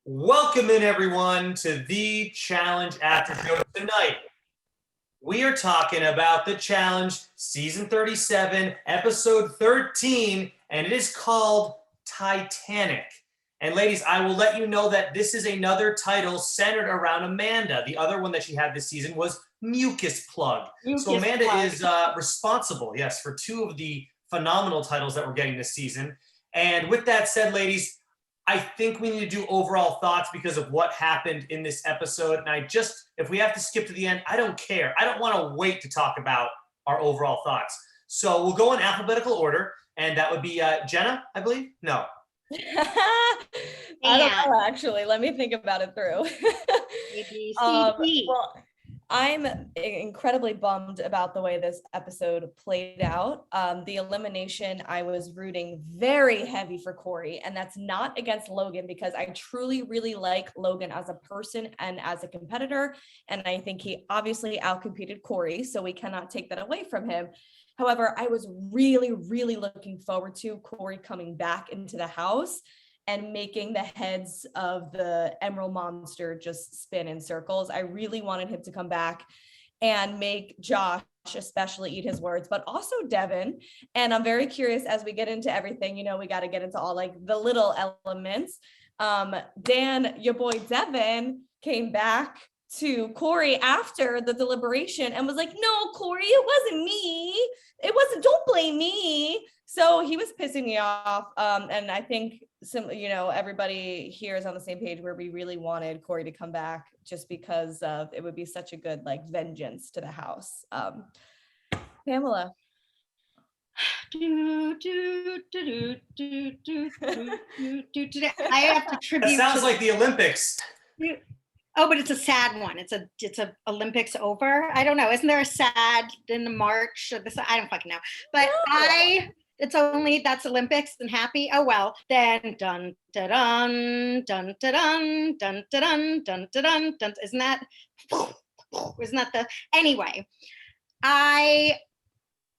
Welcome in, everyone, to the Challenge Aftershow. Tonight, we are talking about the Challenge Season 37, Episode 13, and it is called Titanic. And ladies, I will let you know that this is another title centered around Amanda. The other one that she had this season was Mucus Plug. So Amanda is responsible, yes, for two of the phenomenal titles that we're getting this season. And with that said, ladies, I think we need to do overall thoughts because of what happened in this episode. And if we have to skip to the end, I don't care. I don't want to wait to talk about our overall thoughts. So we'll go in alphabetical order, and that would be Jenna, I believe? No. I don't know, actually. Let me think about it through. Well, I'm incredibly bummed about the way this episode played out. The elimination, I was rooting very heavy for Cory, and that's not against Logan because I truly, really like Logan as a person and as a competitor. And I think he obviously outcompeted Cory, so we cannot take that away from him. However, I was really, really looking forward to Cory coming back into the house and making the heads of the Emerald Monster just spin in circles. I really wanted him to come back and make Josh especially eat his words, but also Devin. And I'm very curious as we get into everything, we got to get into all like the little elements. Dan, your boy Devin, came back to Cory after the deliberation and was like, no, Cory, it wasn't me. Don't blame me. So he was pissing me off. And I think everybody here is on the same page where we really wanted Cory to come back just because it would be such a good vengeance to the house. Pamela. I have to tribute. That sounds like the Olympics. Oh, but it's a sad one. It's a Olympics over. I don't know. Isn't there a sad in the March? I don't fucking know. But no. That's Olympics and happy. Oh well. Then dun dun dun dun dun dun dun dun dun dun. Isn't that the anyway? I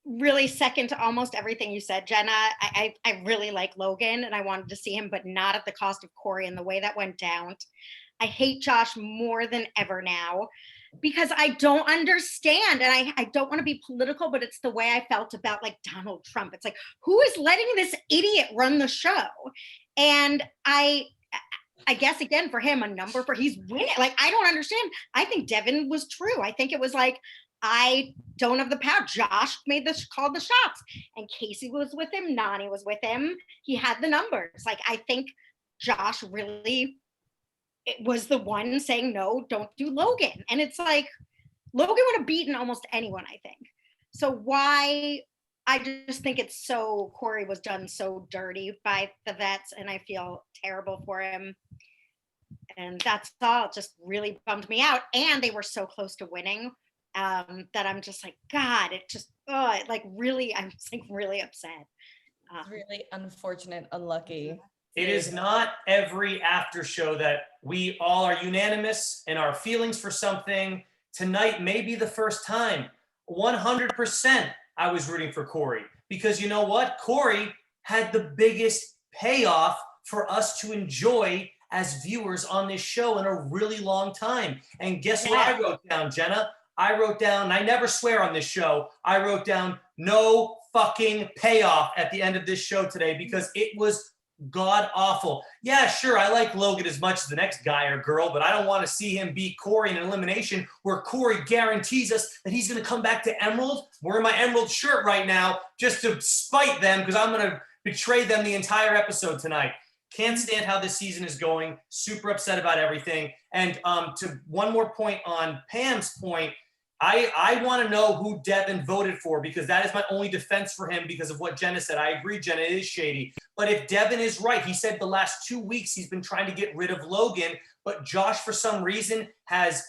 really second to almost everything you said, Jenna. I really like Logan and I wanted to see him, but not at the cost of Cory and the way that went down. I hate Josh more than ever now because I don't understand. And I don't want to be political, but it's the way I felt about Donald Trump. It's like, who is letting this idiot run the show? And I guess, again, for him, he's winning. I don't understand. I think Devin was true. I think it was I don't have the power. Josh called the shots. And Casey was with him. Nani was with him. He had the numbers. I think Josh really... it was the one saying, no, don't do Logan. And it's Logan would have beaten almost anyone, I think. So why, I just think Cory was done so dirty by the vets and I feel terrible for him. And that's all, it just really bummed me out. And they were so close to winning that I'm just God, it just, really, I'm just really upset. It's really unfortunate, unlucky. It is not every after show that we all are unanimous in our feelings for something. Tonight may be the first time. 100% I was rooting for Cory because you know what? Cory had the biggest payoff for us to enjoy as viewers on this show in a really long time. And guess what I wrote down, Jenna? I wrote down, I never swear on this show, I wrote down no fucking payoff at the end of this show today because it was god awful. Yeah, sure, I like Logan as much as the next guy or girl, but I don't want to see him beat Cory in an elimination where Cory guarantees us that he's going to come back to Emerald. I'm wearing my Emerald shirt right now just to spite them because I'm going to betray them the entire episode tonight. Can't stand how this season is going. Super upset about everything. And to one more point on Pam's point, I want to know who Devin voted for because that is my only defense for him because of what Jenna said. I agree, Jenna, it is shady. But if Devin is right, he said the last 2 weeks he's been trying to get rid of Logan, but Josh, for some reason, has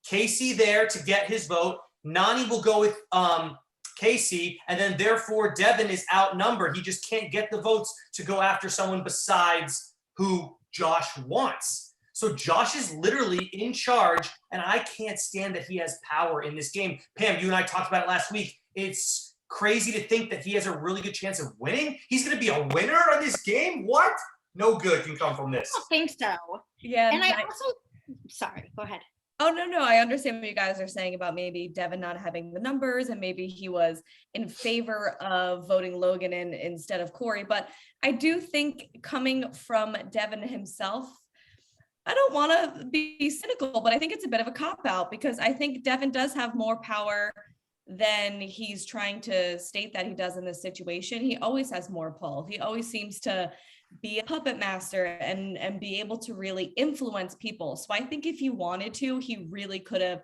Casey there to get his vote. Nani will go with Casey, and then therefore Devin is outnumbered. He just can't get the votes to go after someone besides who Josh wants. So Josh is literally in charge, and I can't stand that he has power in this game. Pam, you and I talked about it last week. It's crazy to think that he has a really good chance of winning. He's going to be a winner on this game? What? No good can come from this. I don't think so. Yeah. And I also, sorry, go ahead. Oh, no. I understand what you guys are saying about maybe Devin not having the numbers and maybe he was in favor of voting Logan in instead of Cory. But I do think coming from Devin himself, I don't want to be cynical, but I think it's a bit of a cop-out because I think Devin does have more power than he's trying to state that he does in this situation. He always has more pull. He always seems to be a puppet master and be able to really influence people. So I think if he wanted to, he really could have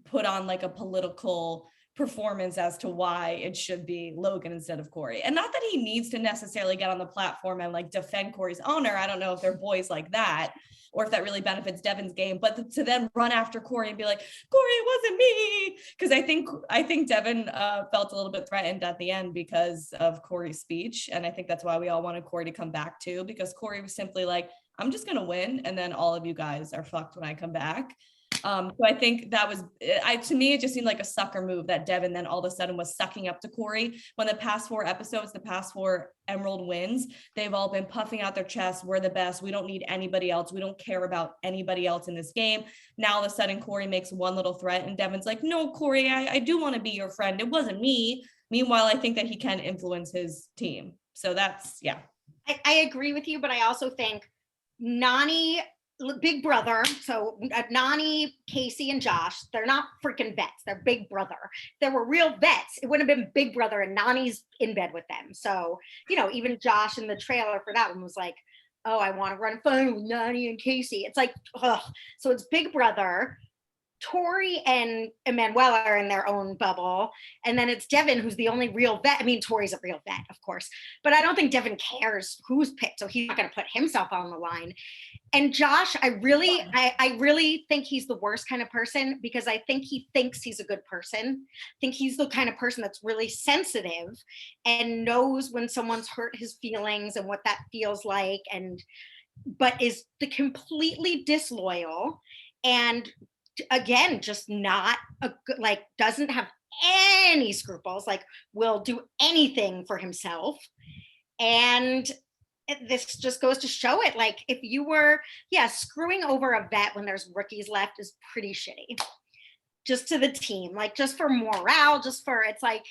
put on like a political performance as to why it should be Logan instead of Cory. And not that he needs to necessarily get on the platform and like defend Cory's honor. I don't know if they're boys like that or if that really benefits Devin's game, but to then run after Cory and be like, Cory, it wasn't me. Because I think Devin felt a little bit threatened at the end because of Cory's speech. And I think that's why we all wanted Cory to come back too, because Cory was simply like, I'm just going to win. And then all of you guys are fucked when I come back. So I think that was, to me, it just seemed like a sucker move that Devin then all of a sudden was sucking up to Cory. When the past 4 episodes, the past 4 Emerald wins, they've all been puffing out their chests. We're the best. We don't need anybody else. We don't care about anybody else in this game. Now all of a sudden Cory makes one little threat and Devin's like, no, Cory, I do want to be your friend. It wasn't me. Meanwhile, I think that he can influence his team. So that's, yeah. I agree with you, but I also think Nani, Big Brother, so Nani, Casey, and Josh, they're not freaking vets. They're Big Brother. If they were real vets, it would have been Big Brother and Nani's in bed with them. So, even Josh in the trailer for that one was like, oh, I want to run fun with Nani and Casey. It's like, ugh. So it's Big Brother. Tori and Emanuela are in their own bubble. And then it's Devin, who's the only real vet. I mean, Tori's a real vet, of course, but I don't think Devin cares who's picked. So he's not going to put himself on the line. And Josh, I really think he's the worst kind of person because I think he thinks he's a good person. I think he's the kind of person that's really sensitive and knows when someone's hurt his feelings and what that feels like, but is the completely disloyal and again, just not doesn't have any scruples, like will do anything for himself. And this just goes to show it. Like if you were, screwing over a vet when there's rookies left is pretty shitty. Just to the team, like just for morale, it's like,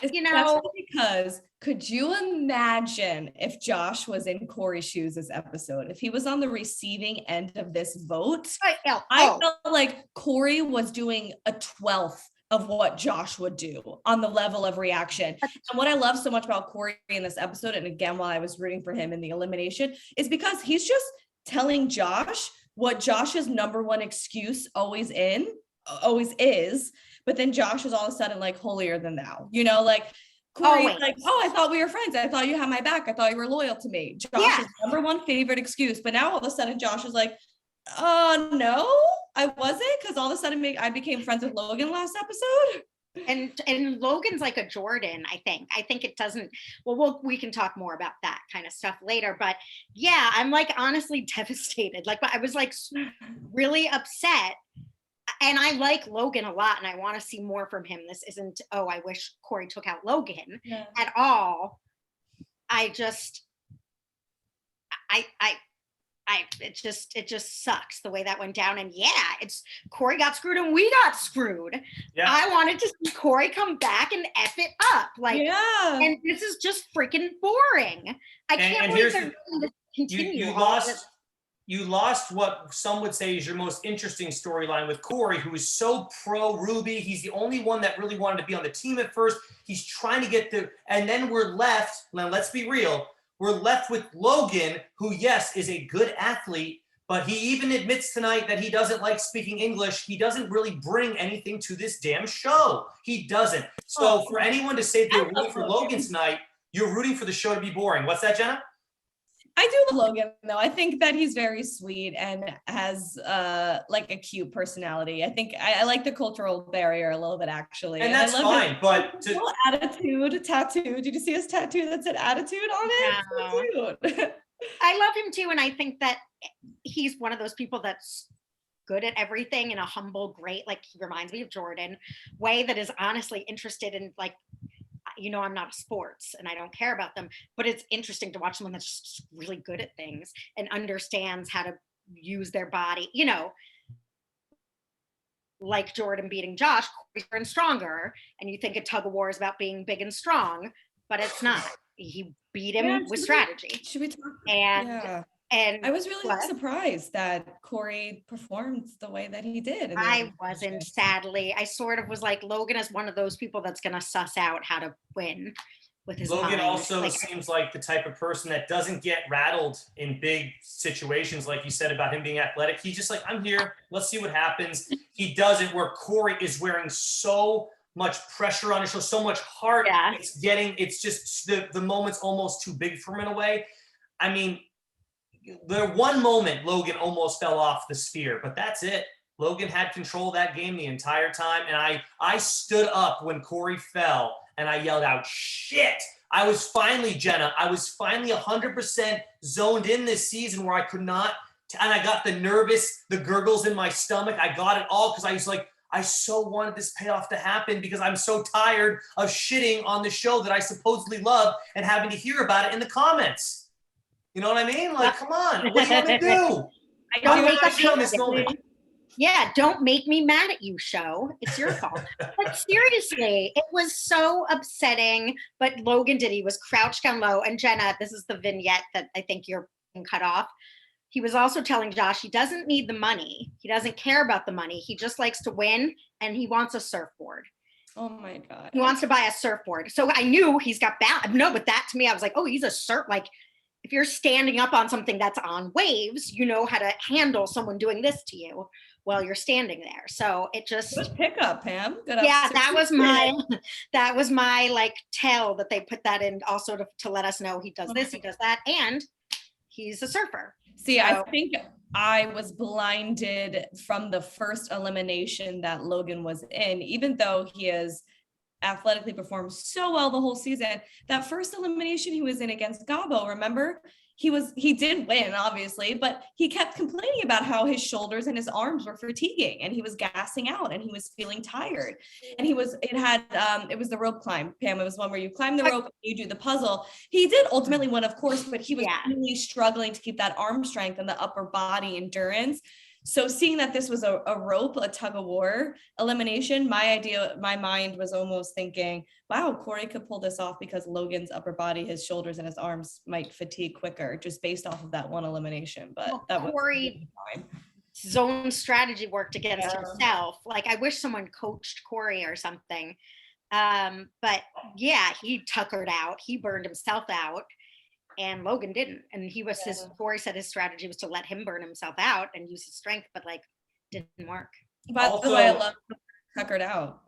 especially because could you imagine if Josh was in Cory's shoes this episode? If he was on the receiving end of this vote, I felt like Cory was doing a 12th of what Josh would do on the level of reaction. And what I love so much about Cory in this episode, and again, while I was rooting for him in the elimination, is because he's just telling Josh what Josh's number one excuse always is. But then Josh is all of a sudden like holier than thou, like Cory's like, oh, I thought we were friends. I thought you had my back. I thought you were loyal to me. Josh's number one favorite excuse. But now all of a sudden Josh is like, no, I wasn't. Because all of a sudden I became friends with Logan last episode. And Logan's like a Jordan, I think. I think it doesn't, we can talk more about that kind of stuff later. But yeah, I'm like honestly devastated. Like I was like really upset. And I like Logan a lot and I want to see more from him. This isn't, I wish Cory took out Logan at all. It just sucks the way that went down. And it's Cory got screwed and we got screwed. Yeah. I wanted to see Cory come back and F it up. And this is just freaking boring. I can't believe they're going to continue. You lost what some would say is your most interesting storyline with Cory, who is so pro Ruby. He's the only one that really wanted to be on the team at first. He's trying to get and then we're left, now let's be real, we're left with Logan, who, yes, is a good athlete, but he even admits tonight that he doesn't like speaking English. He doesn't really bring anything to this damn show. He doesn't. So for anyone to say they're rooting for Logan tonight, you're rooting for the show to be boring. What's that, Jenna? I do love Logan though. I think that he's very sweet and has like a cute personality. I think I like the cultural barrier a little bit actually. And that's fine, but attitude tattoo. Did you see his tattoo that said attitude on it? No. So cute. I love him too, and I think that he's one of those people that's good at everything in a humble, great, like he reminds me of Jordan, way that is honestly interested in like, I'm not a sports and I don't care about them, but it's interesting to watch someone that's just really good at things and understands how to use their body, you know, like Jordan beating Josh, Cory's bigger and stronger, and you think a tug of war is about being big and strong, but it's not. He beat him with strategy. Should we talk? And Yeah. And I was really what? surprised that Cory performed the way that he did. I wasn't, sadly. I sort of was like, Logan is one of those people that's going to suss out how to win with his Logan mind. also Like, seems like the type of person that doesn't get rattled in big situations, like you said about him being athletic. He's just like, I'm here. Let's see what happens. He does it where Cory is wearing so much pressure on his shoulder, so much heart. Yeah. It's just the moment's almost too big for him in a way. I mean, the one moment Logan almost fell off the sphere, but that's it. Logan had control of that game the entire time, and I stood up when Cory fell, and I yelled out, shit! I was finally, Jenna, 100% zoned in this season where I could not, and I got the nervous, the gurgles in my stomach. I got it all because I was like, I so wanted this payoff to happen because I'm so tired of shitting on the show that I supposedly love and having to hear about it in the comments. You know what I mean? Like, come on, what do you want me to do? don't make us on this moment. Yeah, don't make me mad at you, show. It's your fault. But seriously, it was so upsetting. But Logan did. He was crouched down low. And Jenna, this is the vignette that I think you're cut off. He was also telling Josh he doesn't need the money. He doesn't care about the money. He just likes to win, and he wants a surfboard. Oh my God. He wants to buy a surfboard. So I knew he's got balance. No, but that to me, I was like, oh, he's a surf. Like, if you're standing up on something that's on waves, you know how to handle someone doing this to you while you're standing there. So it just Good pickup, Pam. Good yeah, that was my like tell that they put that in also to let us know he does this, he does that, and he's a surfer. See, So, I think I was blinded from the first elimination that Logan was in, even though he has athletically performed so well the whole season. That first elimination he was in against Gabo, remember? He did win, obviously, but he kept complaining about how his shoulders and his arms were fatiguing, and he was gassing out, and he was feeling tired. And it was the rope climb, Pam. It was one where you climb the rope, and you do the puzzle. He did ultimately win, of course, but he was really struggling to keep that arm strength and the upper body endurance. So seeing that this was a rope, a tug of war elimination, my mind was almost thinking, wow, Cory could pull this off because Logan's upper body, his shoulders and his arms might fatigue quicker just based off of that one elimination. But that was Cory's own strategy worked against himself. Like, I wish someone coached Cory or something. But yeah, he tuckered out. He burned himself out. And Logan didn't. And Cory said his strategy was to let him burn himself out and use his strength, but like didn't work. By the way, I love tuckered out.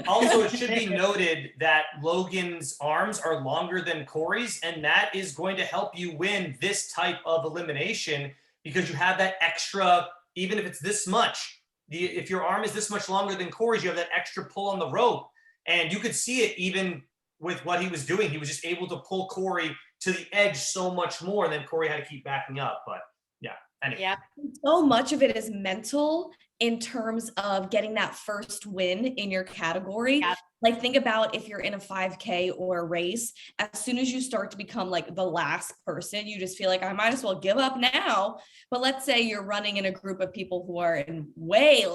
Also, it should be noted that Logan's arms are longer than Cory's, and that is going to help you win this type of elimination because you have that extra, even if it's this much, if your arm is this much longer than Cory's, you have that extra pull on the rope. And you could see it even with what he was doing. He was just able to pull Cory to the edge so much more, and then Cory had to keep backing up. But yeah, anyway. Yeah. So much of it is mental in terms of getting that first win in your category. Yeah. Like, think about if you're in a 5K or a race, as soon as you start to become like the last person, you just feel like I might as well give up now. But let's say you're running in a group of people who are in way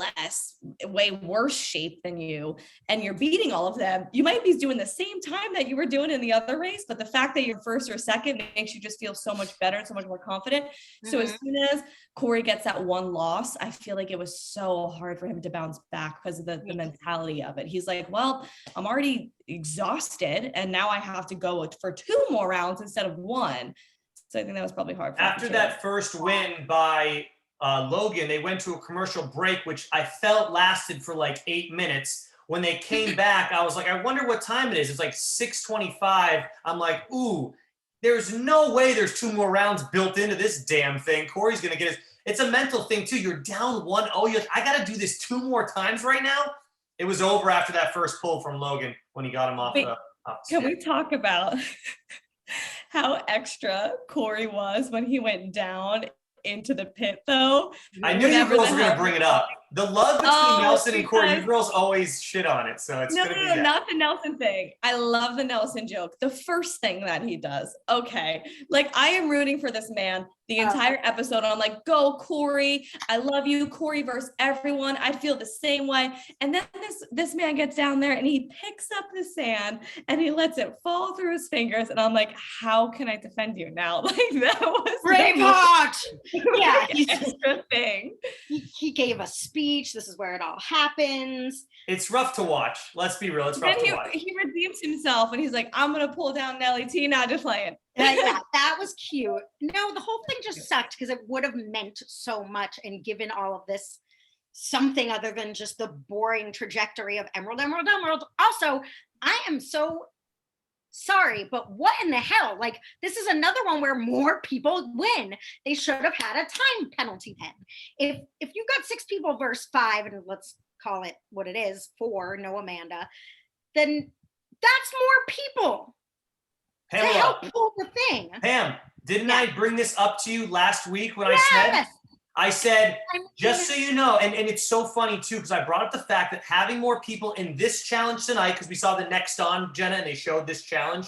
worse shape than you, and you're beating all of them. You might be doing the same time that you were doing in the other race, but the fact that you're first or second makes you just feel so much better and so much more confident. Mm-hmm. So as soon as Cory gets that one loss, I feel like it was so hard for him to bounce back because of the mentality of it. He's like, well, I'm already exhausted, and now I have to go for 2 more rounds instead of 1. So I think that was probably hard for him. After that first win by Logan, they went to a commercial break, which I felt lasted for like 8 minutes. When they came back, I was like, I wonder what time it is. It's like 6:25. I'm like, ooh, there's no way there's 2 more rounds built into this damn thing. Cory's going to get his. It's a mental thing, too. You're down 1-0. You're like, I got to do this 2 more times right now. It was over after that first pull from Logan when he got him off. Can we talk about how extra Cory was when he went down into the pit, though? I knew you girls were going to bring it up. The love between Oh, Nelson and Cory, you because- girls always shit on it, so it's No, gonna no, be no, that. not the Nelson thing. I love the Nelson joke. The first thing that he does. Okay. Like I am rooting for this man the entire episode. I'm like, go Cory. I love you. Cory versus everyone. I feel the same way. And then this man gets down there and he picks up the sand and he lets it fall through his fingers. And I'm like, how can I defend you now? Like that was Braveheart. Yeah, the extra thing. he gave a speech. This is where it all happens. It's rough to watch. Let's be real. It's rough Then to watch. he redeems himself and he's like, I'm gonna pull down Nelly T, not just playing. Yeah, that was cute. No, the whole thing just sucked because it would have meant so much and given all of this something other than just the boring trajectory of Emerald, Emerald, Emerald. Also, I am so sorry, but what in the hell? Like, this is another one where more people win. They should have had a time penalty then. If you got 6 people versus 5, and let's call it what it is, 4, no Amanda, then that's more people to Pamela, help pull the thing. Pam, didn't Yeah. I bring this up to you last week when Yes. I said, I mean, just so you know, and it's so funny too, because I brought up the fact that having more people in this challenge tonight, because we saw the next on, Jenna, and they showed this challenge.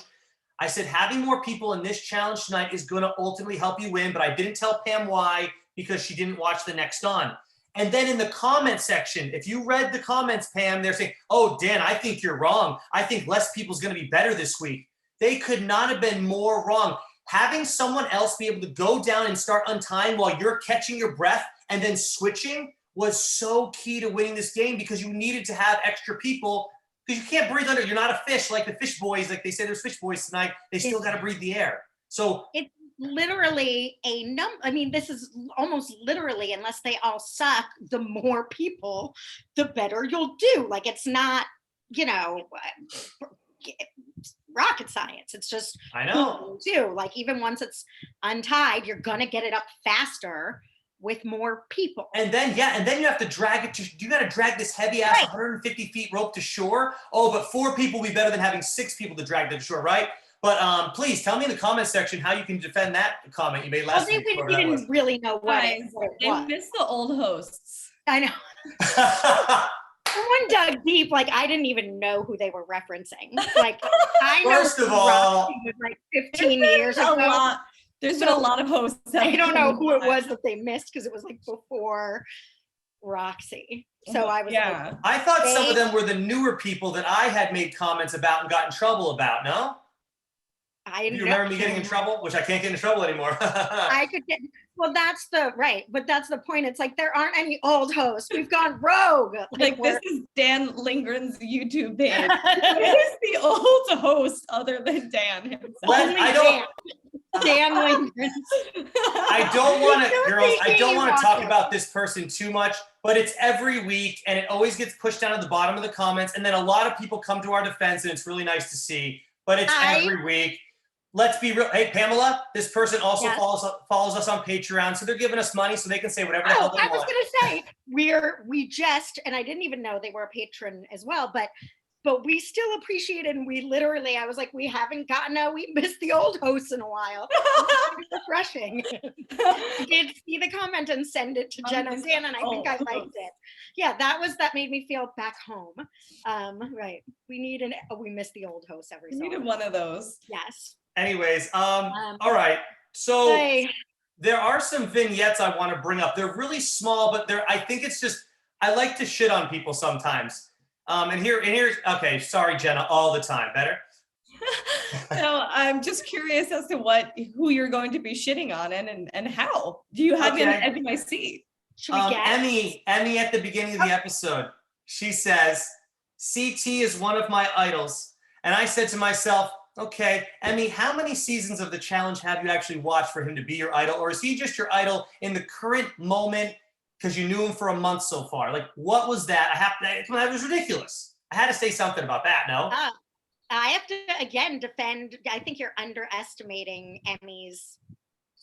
I said, having more people in this challenge tonight is going to ultimately help you win, but I didn't tell Pam why, because she didn't watch the next on. And then in the comment section, if you read the comments, Pam, they're saying, oh, Dan, I think you're wrong. I think less people's going to be better this week. They could not have been more wrong. Having someone else be able to go down and start on time while you're catching your breath and then switching was so key to winning this game, because you needed to have extra people, because you can't breathe under. You're not a fish like the fish boys, like they say there's fish boys tonight. They still got to breathe the air. So it's literally a number. I mean, this is almost literally, unless they all suck, the more people, the better you'll do. Like, it's not, rocket science. It's just I know. too. Like, even once it's untied, you're gonna get it up faster with more people. And then you have to drag it to, you got to drag this heavy ass 150 feet rope to shore. Oh, but 4 people will be better than having 6 people to drag to shore, right? But please tell me in the comment section how you can defend that comment you made last week. We didn't really know what it They was. miss the old hosts. I know. Someone dug deep. Like, I didn't even know who they were referencing. Like, I know First of all, Roxy was like 15 years ago. There's been a lot of hosts. I don't know who it was that they missed, because it was like before Roxy. So I was like, I thought some of them were the newer people that I had made comments about and got in trouble about. No? I Do you remember me getting in trouble? Which I can't get in trouble anymore. I could get, well, that's the point. It's like, there aren't any old hosts. We've gone rogue. Like this is Dan Lindgren's YouTube page. Who is the old host other than Dan himself? Dan Lindgren. I don't want to, girls, I don't want to talk about this person too much, but it's every week and it always gets pushed down to the bottom of the comments. And then a lot of people come to our defense and it's really nice to see, but it's every week. Let's be real. Hey, Pamela, this person also follows us on Patreon. So they're giving us money so they can say whatever the hell they want. I was going to say, we just, and I didn't even know they were a patron as well, but we still appreciate it. And we literally, I was like, we missed the old hosts in a while. It's refreshing. I did see the comment and send it to Jenna and Dan, and I think I liked it. Yeah, that made me feel back home. Right. We miss the old hosts every so often. We needed one of those. Yes. Anyways, all right. So there are some vignettes I want to bring up. They're really small, but I think it's just, I like to shit on people sometimes. And here's, okay, sorry, Jenna, all the time. Better? No, I'm just curious as to who you're going to be shitting on and how. Do you have me on the edge of my seat? Should we guess? Emmy at the beginning of the episode, she says, CT is one of my idols. And I said to myself, okay, Emmy, how many seasons of the challenge have you actually watched for him to be your idol? Or is he just your idol in the current moment because you knew him for a month so far? Like, what was that? That was ridiculous. I had to say something about that, no? I have to, again, defend. I think you're underestimating Emmy's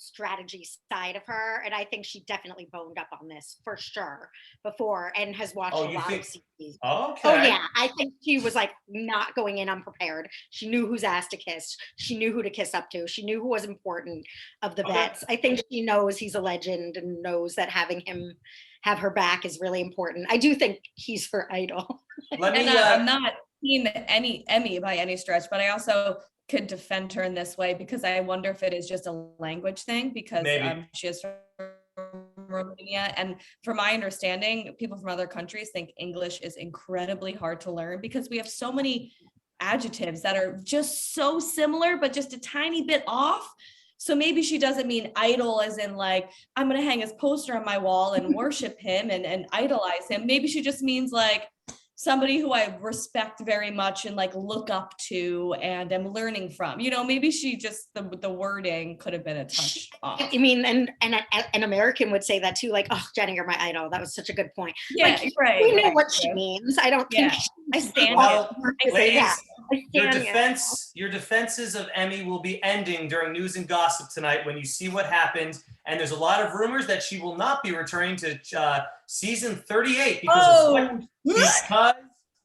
strategy side of her, and I think she definitely boned up on this for sure before, and has watched a lot of seasons. Okay. Oh yeah, I think she was like not going in unprepared. She knew whose ass to kiss. She knew who to kiss up to. She knew who was important of the vets. I think she knows he's a legend and knows that having him have her back is really important. I do think he's her idol. I'm not team Emmy by any stretch, but I also could defend her in this way because I wonder if it is just a language thing because she is from Romania, and from my understanding, people from other countries think English is incredibly hard to learn because we have so many adjectives that are just so similar but just a tiny bit off. So maybe she doesn't mean idol as in like, I'm going to hang his poster on my wall and worship him and idolize him. Maybe she just means like somebody who I respect very much and like look up to and am learning from. You know, maybe she just, the wording could have been a touch off. I mean, and an American would say that too, like, oh, Jenna, you're my idol. That was such a good point. Yeah, like, right. We know what she means. I don't think I stand ladies, your defenses of Emmy will be ending during news and gossip tonight when you see what happened. And there's a lot of rumors that she will not be returning to season 38 because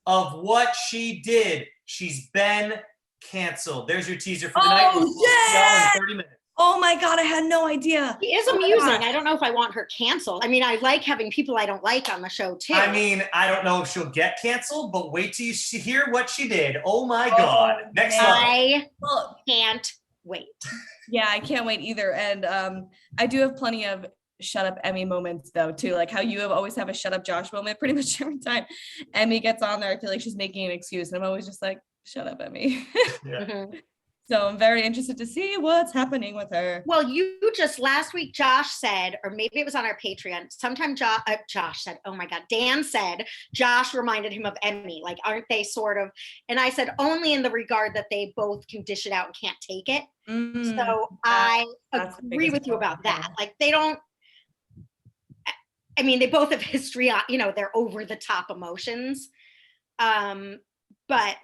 of what she did. She's been canceled. There's your teaser for the night. Yeah. In 30 minutes. Oh my God, I had no idea. She is amusing. I don't know if I want her canceled. I mean, I like having people I don't like on the show too. I mean, I don't know if she'll get canceled, but wait till you hear what she did. Oh my God. Next level. I can't wait. Yeah, I can't wait either. And I do have plenty of shut up Emmy moments though too, like how you always have a shut up Josh moment pretty much every time Emmy gets on there. I feel like she's making an excuse and I'm always just like, shut up Emmy. Yeah. So I'm very interested to see what's happening with her. Well, you just last week, Josh said, or maybe it was on our Patreon, sometime Josh said, oh my God, Dan said, Josh reminded him of Emmy. Like, aren't they sort of, and I said, only in the regard that they both can dish it out and can't take it. So I agree with you about that. Like they don't, I mean, they both have history on, you know, they're over the top emotions. But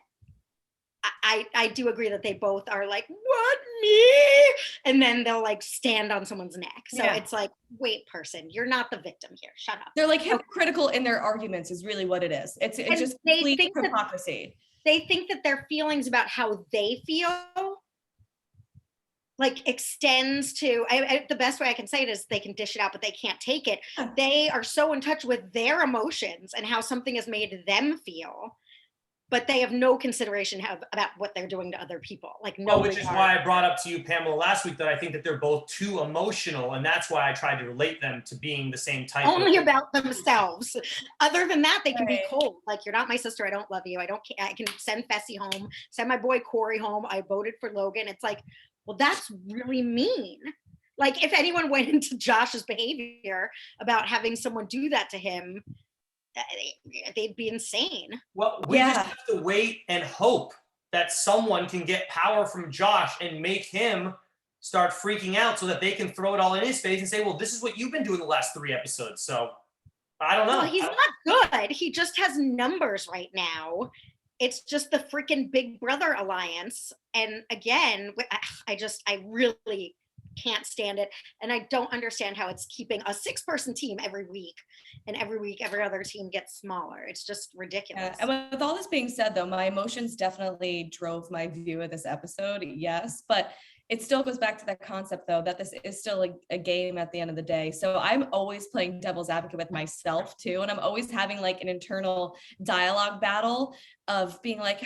I do agree that they both are like, what, me? And then they'll like stand on someone's neck. So it's like, wait, person, you're not the victim here. Shut up. They're like hypocritical in their arguments is really what it is. It's just complete hypocrisy. They think that their feelings about how they feel like extends to, the best way I can say it is they can dish it out, but they can't take it. They are so in touch with their emotions and how something has made them feel, but they have no consideration about what they're doing to other people. Like no, which is why I brought up to you, Pamela, last week that I think that they're both too emotional, and that's why I tried to relate them to being the same type. Only about themselves. Other than that, they can be cold. Like, you're not my sister. I don't love you. I don't care. I can send Fessy home. Send my boy Cory home. I voted for Logan. It's like, well, that's really mean. Like, if anyone went into Josh's behavior about having someone do that to him, they'd be insane. Well, we just have to wait and hope that someone can get power from Josh and make him start freaking out so that they can throw it all in his face and say, well, this is what you've been doing the last 3 episodes. So I don't know. Well, he's not good. He just has numbers right now. It's just the freaking Big Brother alliance. And again, I really can't stand it. And I don't understand how it's keeping a 6-person team every week. And every week, every other team gets smaller. It's just ridiculous. And with all this being said, though, my emotions definitely drove my view of this episode. Yes, but it still goes back to that concept, though, that this is still a game at the end of the day. So I'm always playing devil's advocate with myself, too. And I'm always having like an internal dialogue battle of being like,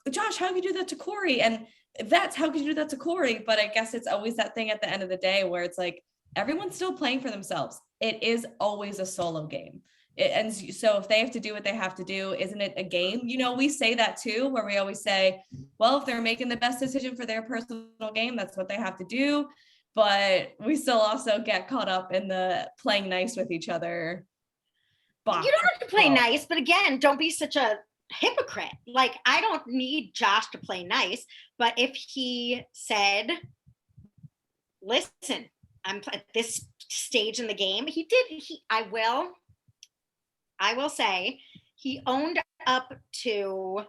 Josh, how could you do that to Cory? And that's how could you do that to Cory? But I guess it's always that thing at the end of the day where it's like, everyone's still playing for themselves. It is always a solo game. And so if they have to do what they have to do, isn't it a game? You know, we say that too, where we always say, well, if they're making the best decision for their personal game, that's what they have to do. But we still also get caught up in the playing nice with each other box. You don't have to play nice, but again, don't be such a hypocrite. Like, I don't need Josh to play nice, but if he said, listen, I'm at this stage in the game, I will say he owned up to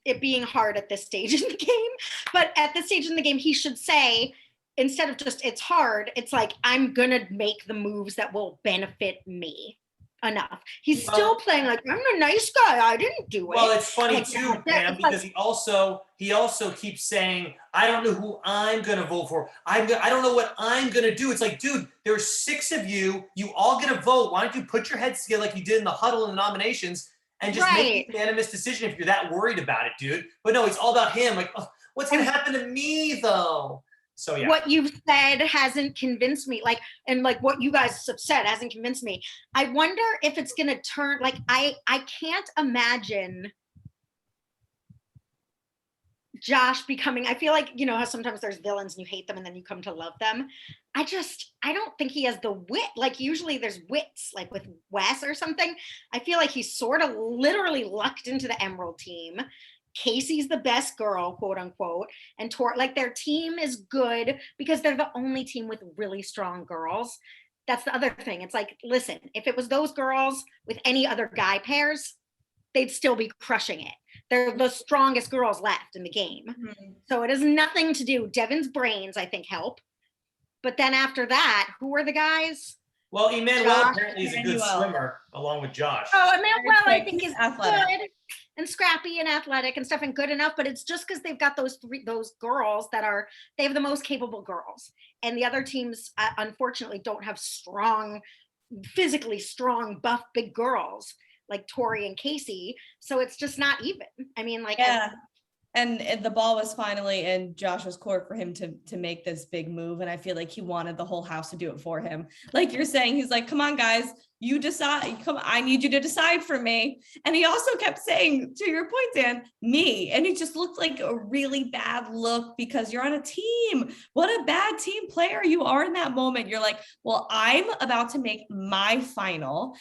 it being hard at this stage in the game. But at this stage in the game, he should say, instead of just it's hard, it's like, I'm gonna make the moves that will benefit me enough. He's still playing like, I'm a nice guy, I didn't do it. Well, it's funny like, too, Pam, because he also keeps saying, I don't know who I'm gonna vote for. I don't know what I'm gonna do. It's like, dude, there's 6 of you. You all get a vote. Why don't you put your heads together like you did in the huddle in the nominations and just make a unanimous decision if you're that worried about it, dude. But no, it's all about him. Like, oh, what's gonna happen to me though? So yeah. What you've said hasn't convinced me. Like, and like what you guys have said hasn't convinced me. I wonder if it's gonna turn, like, I can't imagine Josh becoming, I feel like, you know how sometimes there's villains and you hate them and then you come to love them. I don't think he has the wit. Like usually there's wits, like with Wes or something. I feel like he's sort of literally lucked into the Emerald team. Casey's the best girl, quote unquote, and like their team is good because they're the only team with really strong girls. That's the other thing. It's like, listen, if it was those girls with any other guy pairs, they'd still be crushing it. They're the strongest girls left in the game. Mm-hmm. So it has nothing to do. Devin's brains, I think, help. But then after that, who are the guys? Well, Emmanuel apparently is a good swimmer, along with Josh. Oh, Emmanuel, I think, is good and scrappy and athletic and stuff and good enough, but it's just because they've got those girls that they have the most capable girls. And the other teams, unfortunately, don't have physically strong, buff, big girls like Tori and Casey. So it's just not even. I mean, like, yeah. And the ball was finally in Josh's court for him to make this big move. And I feel like he wanted the whole house to do it for him. Like you're saying, he's like, come on, guys, you decide. Come, I need you to decide for me. And he also kept saying, to your point, Dan, me. And it just looked like a really bad look because you're on a team. What a bad team player you are in that moment. You're like, well, I'm about to make my final.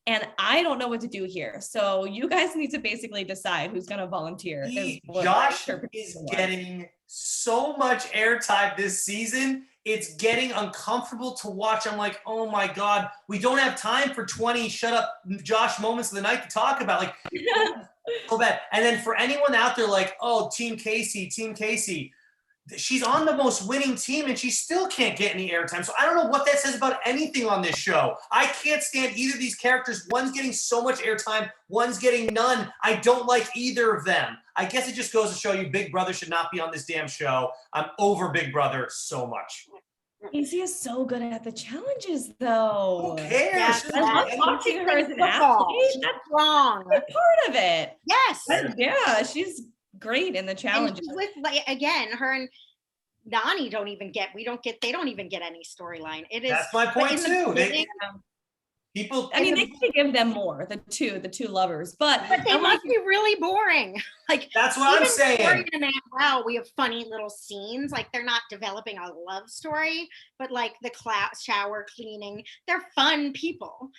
And I don't know what to do here. So you guys need to basically decide who's going to volunteer. Josh is getting so much airtime this season. It's getting uncomfortable to watch. I'm like, oh my God, we don't have time for 20 shut up Josh moments of the night to talk about. Like, so bad. And then for anyone out there like, oh, Team Casey, she's on the most winning team and she still can't get any airtime. So I don't know what that says about anything on this show. I can't stand either of these characters. One's getting so much airtime, one's getting none. I don't like either of them. I guess it just goes to show you Big Brother should not be on this damn show. I'm over Big Brother so much. Casey is so good at the challenges, though. Who cares? Yeah, I love watching her as an athlete. That's wrong. That's part of it. Yes. But yeah, she's great in the challenges. With, like, again, her and Nani don't even get any storyline. It is. That's my point too. People, I mean, they could give them more, the two lovers, but they must be really boring. Like, that's what I'm saying. Wow, we have funny little scenes. Like, they're not developing a love story, but like the shower cleaning, they're fun people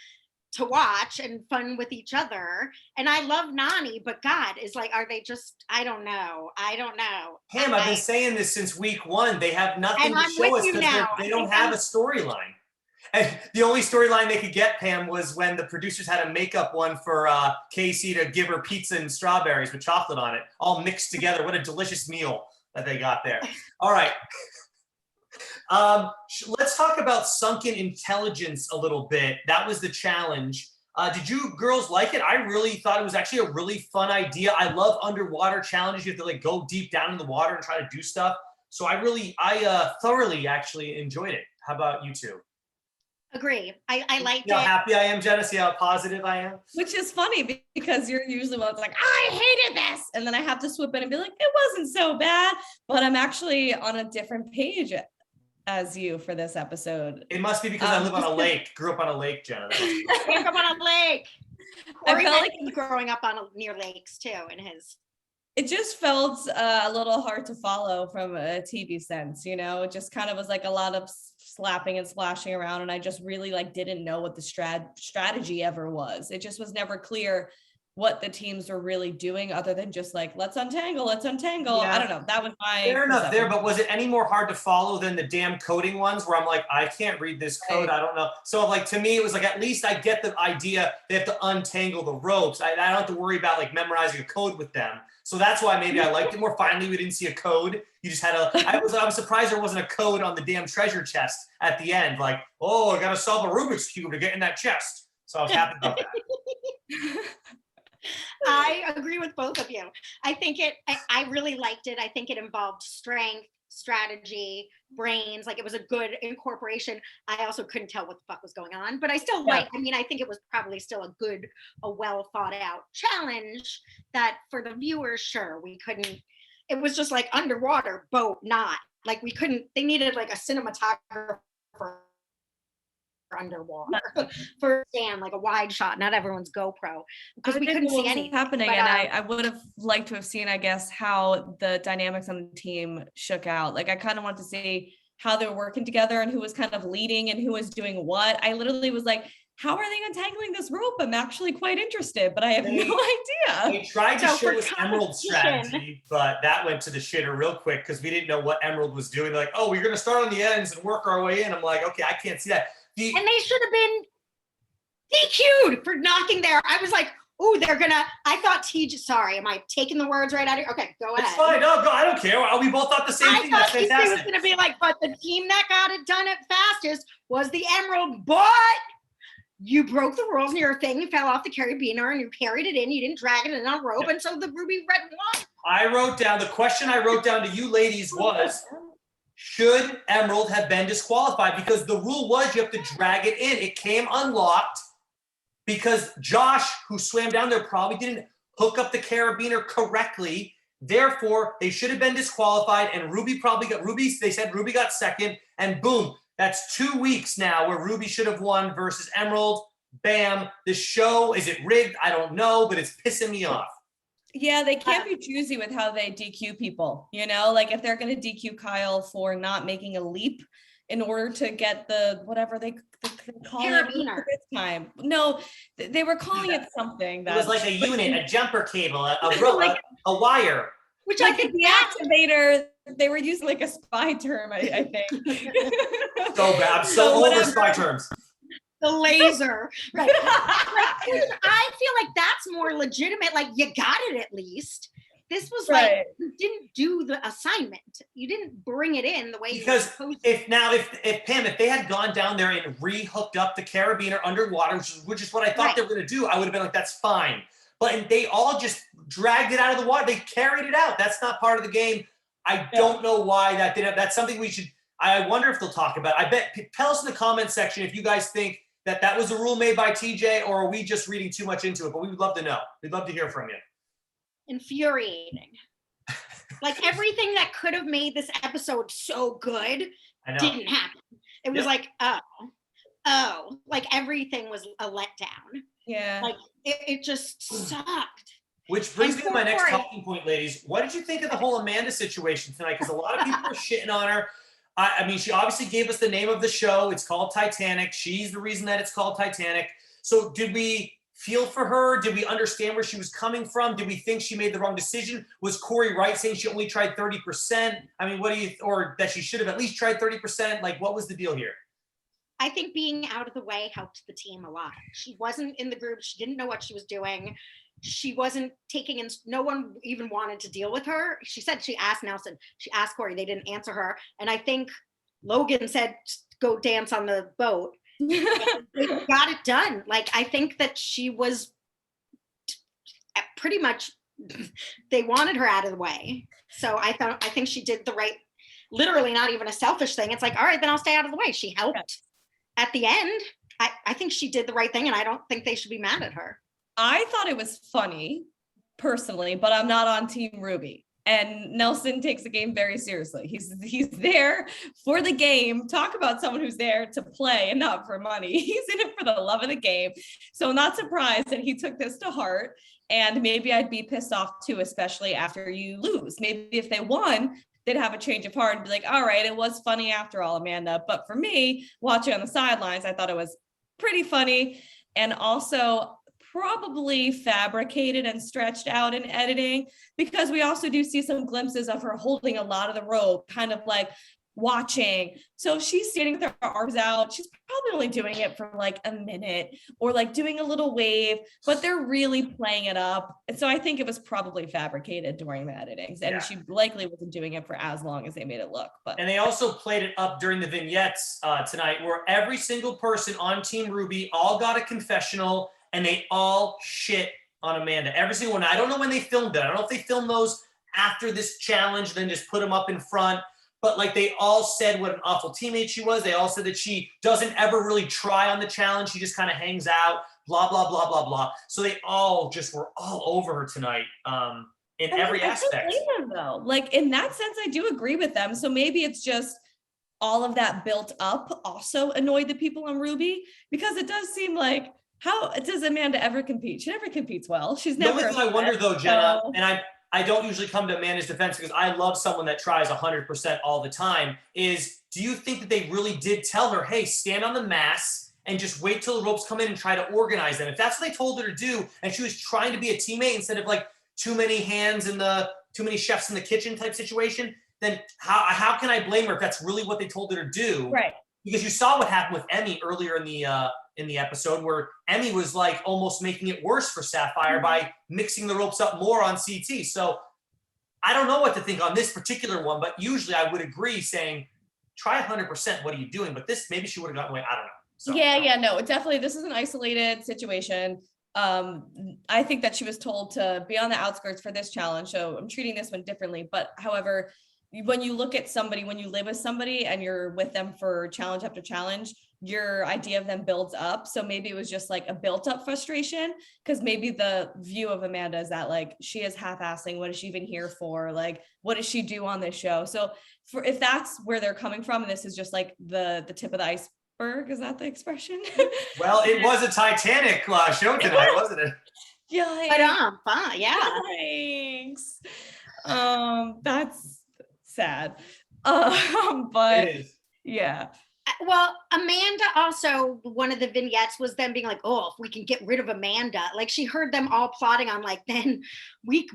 to watch and fun with each other. And I love Nani, but God, is like, are they just, I don't know. Pam, I've been saying this since week 1. They have nothing to show us because they don't have a storyline. And the only storyline they could get, Pam, was when the producers had a makeup one for Casey to give her pizza and strawberries with chocolate on it, all mixed together. What a delicious meal that they got there. All right. Let's talk about sunken intelligence a little bit. That was the challenge. Did you girls like it? I really thought it was actually a really fun idea. I love underwater challenges. You have to like go deep down in the water and try to do stuff. So I thoroughly actually enjoyed it. How about you two? Agree. I liked it. See how happy I am, Jenna? See how positive I am? Which is funny because you're usually one that's like, I hated this. And then I have to swoop in and be like, it wasn't so bad. But I'm actually on a different page as you for this episode. It must be because I live on a lake. Grew up on a lake, Jenna. Grew up on a lake. Cory I felt like he's growing up near lakes too in his. It just felt a little hard to follow from a TV sense, you know. It just kind of was like a lot of slapping and splashing around, and I just really like didn't know what the strategy ever was. It just was never clear what the teams were really doing other than just like, let's untangle. Yeah. I don't know. That was my fair enough perception. there, but was it any more hard to follow than the damn coding ones where I'm like, I can't read this code. Right. I don't know. So like, to me, it was like, at least I get the idea. They have to untangle the ropes. I don't have to worry about like memorizing a code with them. So that's why maybe I liked it more. Finally, we didn't see a code. You just had I was surprised there wasn't a code on the damn treasure chest at the end. Like, oh, I got to solve a Rubik's Cube to get in that chest. So I was happy about that. I agree with both of you. I really liked it. I think it involved strength, strategy, brains. Like it was a good incorporation. I also couldn't tell what the fuck was going on, but I still I think it was probably still a well thought out challenge that for the viewers, sure, we couldn't, it was just like underwater boat, not like they needed like a cinematographer underwater for stand like a wide shot, not everyone's GoPro, because we couldn't see anything happening. But, and I would have liked to have seen, I guess, how the dynamics on the team shook out. Like I kind of want to see how they were working together and who was kind of leading and who was doing what. I literally was like, how are they untangling this rope? I'm actually quite interested, but I have no idea. They tried to show us Emerald's strategy, but that went to the shitter real quick because we didn't know what Emerald was doing. They're like, oh, we're going to start on the ends and work our way in. I'm like, okay, I can't see that. And they should have been DQ'd for knocking there. I was like, ooh, I thought TJ, sorry, am I taking the words right out of here? Okay, go ahead. It's fine, no, go, I don't care. We both thought the same thing. That's fantastic. I thought TJ was gonna be like, but the team that got it done at fastest was the Emerald, but you broke the rules and your thing fell off the carabiner and you carried it in, you didn't drag it in on a rope, and so the Ruby Red won. The question I wrote down to you ladies was, should Emerald have been disqualified? Because the rule was you have to drag it in. It came unlocked because Josh, who swam down there, probably didn't hook up the carabiner correctly. Therefore, they should have been disqualified. And they said Ruby got second. And boom, that's 2 weeks now where Ruby should have won versus Emerald. Bam. The show, is it rigged? I don't know, but it's pissing me off. Yeah, they can't be choosy with how they DQ people, like if they're going to DQ Kyle for not making a leap in order to get the whatever they call it this time. No, they were calling it something that it was like a unit, a jumper cable, a rope, like, a wire. Which like the activator, they were using like a spy term, I think. So bad. I'm so over spy terms. The laser. Right. I feel like that's more legitimate. Like you got it at least. This was like you didn't do the assignment. You didn't bring it in the way you were supposed to. If Pam, if they had gone down there and re-hooked up the carabiner underwater, which is what I thought they were going to do, I would have been like, that's fine. But they all just dragged it out of the water. They carried it out. That's not part of the game. I don't know why that didn't. That's something we should. I wonder if they'll talk about. I bet. Tell us in the comment section if you guys think that was a rule made by TJ, or are we just reading too much into it? But we would love to know. We'd love to hear from you. Infuriating. Like everything that could have made this episode so good didn't happen. It was like, oh, like everything was a letdown. Yeah. Like it just sucked. Which brings me to my next talking point, ladies. What did you think of the whole Amanda situation tonight? Because a lot of people were shitting on her. I mean, she obviously gave us the name of the show. It's called Titanic. She's the reason that it's called Titanic. So did we feel for her? Did we understand where she was coming from? Did we think she made the wrong decision? Was Cory right saying she only tried 30%? I mean, or that she should have at least tried 30%? Like, what was the deal here? I think being out of the way helped the team a lot. She wasn't in the group. She didn't know what she was doing. She wasn't taking in, no one even wanted to deal with her. She said she asked Nelson, she asked Cory, they didn't answer her. And I think Logan said, go dance on the boat. They got it done. Like, I think that she was pretty much, they wanted her out of the way. So I think she did the right, literally not even a selfish thing. It's like, all right, then I'll stay out of the way. She helped at the end. I think she did the right thing, and I don't think they should be mad at her. I thought it was funny, personally, but I'm not on Team Ruby. And Nelson takes the game very seriously. He's there for the game. Talk about someone who's there to play and not for money. He's in it for the love of the game. So I'm not surprised that he took this to heart. And maybe I'd be pissed off too, especially after you lose. Maybe if they won, they'd have a change of heart and be like, all right, it was funny after all, Amanda. But for me, watching on the sidelines, I thought it was pretty funny and also probably fabricated and stretched out in editing, because we also do see some glimpses of her holding a lot of the rope, kind of like watching. So she's standing with her arms out. She's probably only doing it for like a minute, or like doing a little wave, but they're really playing it up. And so I think it was probably fabricated during the editing, and she likely wasn't doing it for as long as they made it look. But and they also played it up during the vignettes tonight, where every single person on Team Ruby all got a confessional, and they all shit on Amanda. Every single one. I don't know when they filmed it. I don't know if they filmed those after this challenge, then just put them up in front. But like, they all said what an awful teammate she was. They all said that she doesn't ever really try on the challenge. She just kind of hangs out, blah, blah, blah, blah, blah. So they all just were all over her tonight in every aspect. Them, though. Like, in that sense, I do agree with them. So maybe it's just all of that built up also annoyed the people on Ruby, because it does seem like, how does Amanda ever compete? She never competes well. She's never. The only thing I wonder though, Jenna, and I don't usually come to Amanda's defense because I love someone that tries 100% all the time, is do you think that they really did tell her, hey, stand on the mast and just wait till the ropes come in and try to organize them? If that's what they told her to do, and she was trying to be a teammate instead of like too many chefs in the kitchen type situation, then how can I blame her if that's really what they told her to do? Right. Because you saw what happened with Emmy earlier in the episode, where Emmy was like almost making it worse for Sapphire by mixing the ropes up more on CT. So I don't know what to think on this particular one, but usually I would agree saying, try 100%. What are you doing? But this, maybe she would have gotten away. I don't know. So, no, definitely. This is an isolated situation. I think that she was told to be on the outskirts for this challenge. So I'm treating this one differently. But however, when you look at somebody, when you live with somebody and you're with them for challenge after challenge, your idea of them builds up. So maybe it was just like a built up frustration, because maybe the view of Amanda is that like, she is half-assing. What is she even here for? Like, what does she do on this show? So if that's where they're coming from, and this is just like the tip of the iceberg, is that the expression? Well, it was a Titanic show tonight, wasn't it? Yeah. But fun, yeah. Thanks. That's sad. But it is. Yeah. Well, Amanda also, one of the vignettes was them being like, oh, if we can get rid of Amanda, like she heard them all plotting on like, then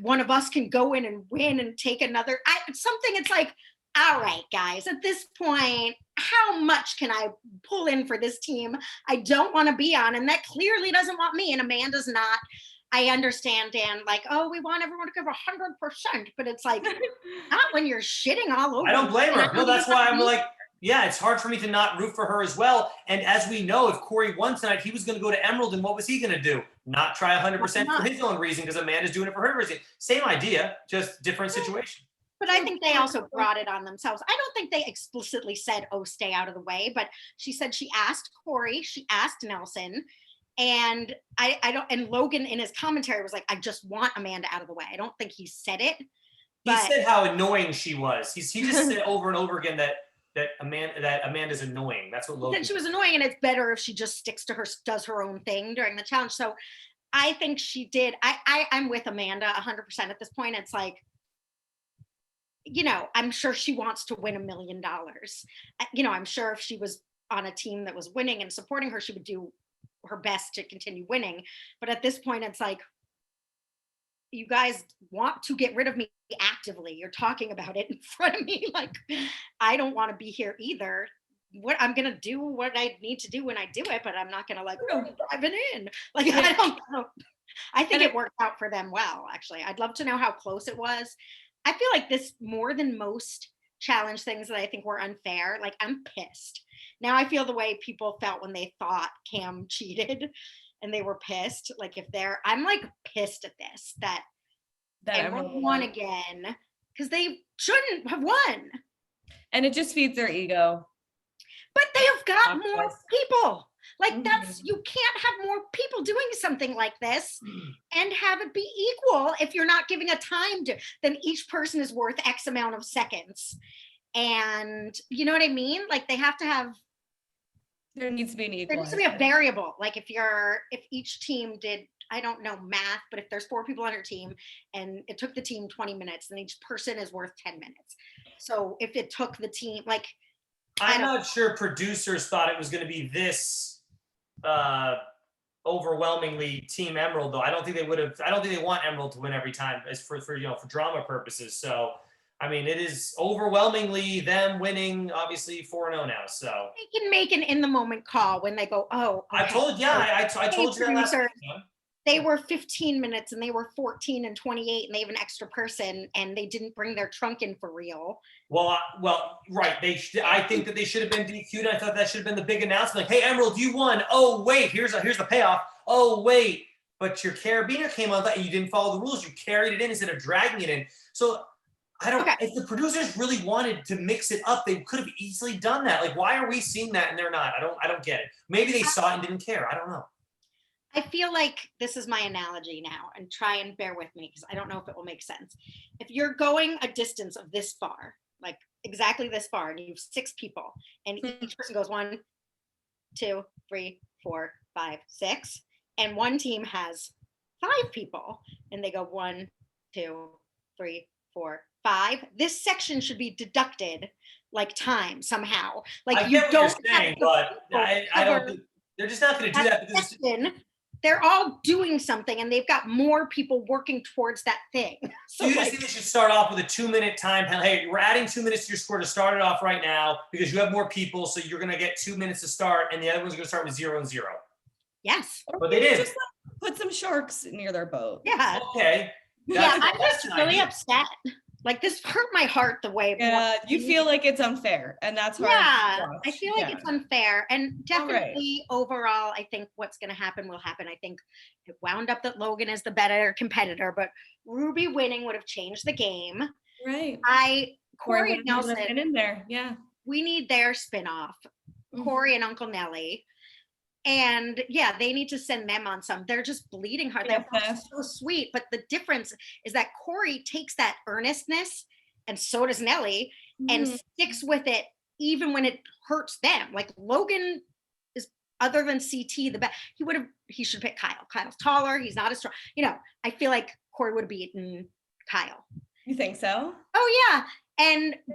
one of us can go in and win and take another, something. It's like, all right, guys, at this point, how much can I pull in for this team I don't want to be on? And that clearly doesn't want me. And Amanda's not. I understand, Dan, like, oh, we want everyone to give 100%, but it's like, not when you're shitting all over. I don't blame her. No, that's why I'm like, yeah, it's hard for me to not root for her as well. And as we know, if Cory won tonight, he was going to go to Emerald, and what was he going to do? Not try 100% for his own reason, because Amanda's doing it for her reason. Same idea, just different situation. But I think they also brought it on themselves. I don't think they explicitly said, oh, stay out of the way. But she said she asked Cory, she asked Nelson, and I don't. And Logan in his commentary was like, I just want Amanda out of the way. I don't think he said it. He said how annoying she was. He just said over and over again that Amanda's annoying. That's what Logan said. She was annoying, and it's better if she just sticks to does her own thing during the challenge. So I think she did. I'm with Amanda 100% at this point. It's like, you know, I'm sure she wants to win $1 million. You know, I'm sure if she was on a team that was winning and supporting her, she would do her best to continue winning. But at this point, it's like, you guys want to get rid of me actively. You're talking about it in front of me. Like, I don't want to be here either. What I'm going to do, what I need to do when I do it, but I'm not going to like, oh, driving in. Like, I don't know. I think it worked out for them well, actually. I'd love to know how close it was. I feel like this, more than most challenge things that I think were unfair, like, I'm pissed. Now I feel the way people felt when they thought Cam cheated and they were pissed. Like, I'm like pissed at this, that Emerald won again, because they shouldn't have won. And it just feeds their ego. But they have got more people. Like, you can't have more people doing something like this and have it be equal if you're not giving a time to, then each person is worth X amount of seconds. And you know what I mean? Like, they have to have, there needs to be an equal. There needs to be a variable. Like, if each team did, I don't know math, but if there's 4 people on your team and it took the team 20 minutes, then each person is worth 10 minutes. So if it took the team, like, I'm not sure producers thought it was going to be this overwhelmingly Team Emerald, though. I don't think they want Emerald to win every time, as for for drama purposes. So, I mean, it is overwhelmingly them winning, obviously 4-0 now. So They can make an in the moment call when they go, oh, okay. I told you that last week. They were 15 minutes and they were 14 and 28 and they have an extra person and they didn't bring their trunk in for real. Well, right. I think that they should have been DQ'd. I thought that should have been the big announcement. Like, hey, Emerald, you won. Oh, wait, here's the payoff. Oh, wait, but your carabiner came on and you didn't follow the rules. You carried it in instead of dragging it in. So I don't. Okay. If the producers really wanted to mix it up, they could have easily done that. Like, why are we seeing that and they're not? I don't get it. Maybe they saw it and didn't care. I don't know. I feel like this is my analogy now, and try and bear with me because I don't know if it will make sense. If you're going a distance of this far, like exactly this far, and you have 6 people, and each person goes 1, 2, 3, 4, 5, 6, and one team has 5 people, and they go 1, 2, 3, 4, 5. This section should be deducted like time somehow. Like I get what you're saying, but I don't think they're just not going to do that because they're all doing something and they've got more people working towards that thing. So you just think they should start off with a 2-minute time. Hey, we're adding 2 minutes to your score to start it off right now because you have more people, so you're going to get 2 minutes to start, and the other one's going to start with 0 and 0. Yes. But they did. Just put some sharks near their boat. Yeah. Okay. I'm just really upset. Like, this hurt my heart the way. Yeah, you feel like it's unfair, and that's hard. Yeah, I feel like it's unfair, and definitely overall, I think what's going to happen will happen. I think it wound up that Logan is the better competitor, but Ruby winning would have changed the game. Right. Cory and Nelson in there. Yeah. We need their spinoff. Cory and Uncle Nelly. And yeah, they need to send them on some. They're just bleeding hard. They're so sweet. But the difference is that Cory takes that earnestness, and so does Nelly, and sticks with it even when it hurts them. Like, Logan is, other than CT, the best. He should pick Kyle. Kyle's taller. He's not as strong. I feel like Cory would have beaten Kyle. You think so? Oh yeah.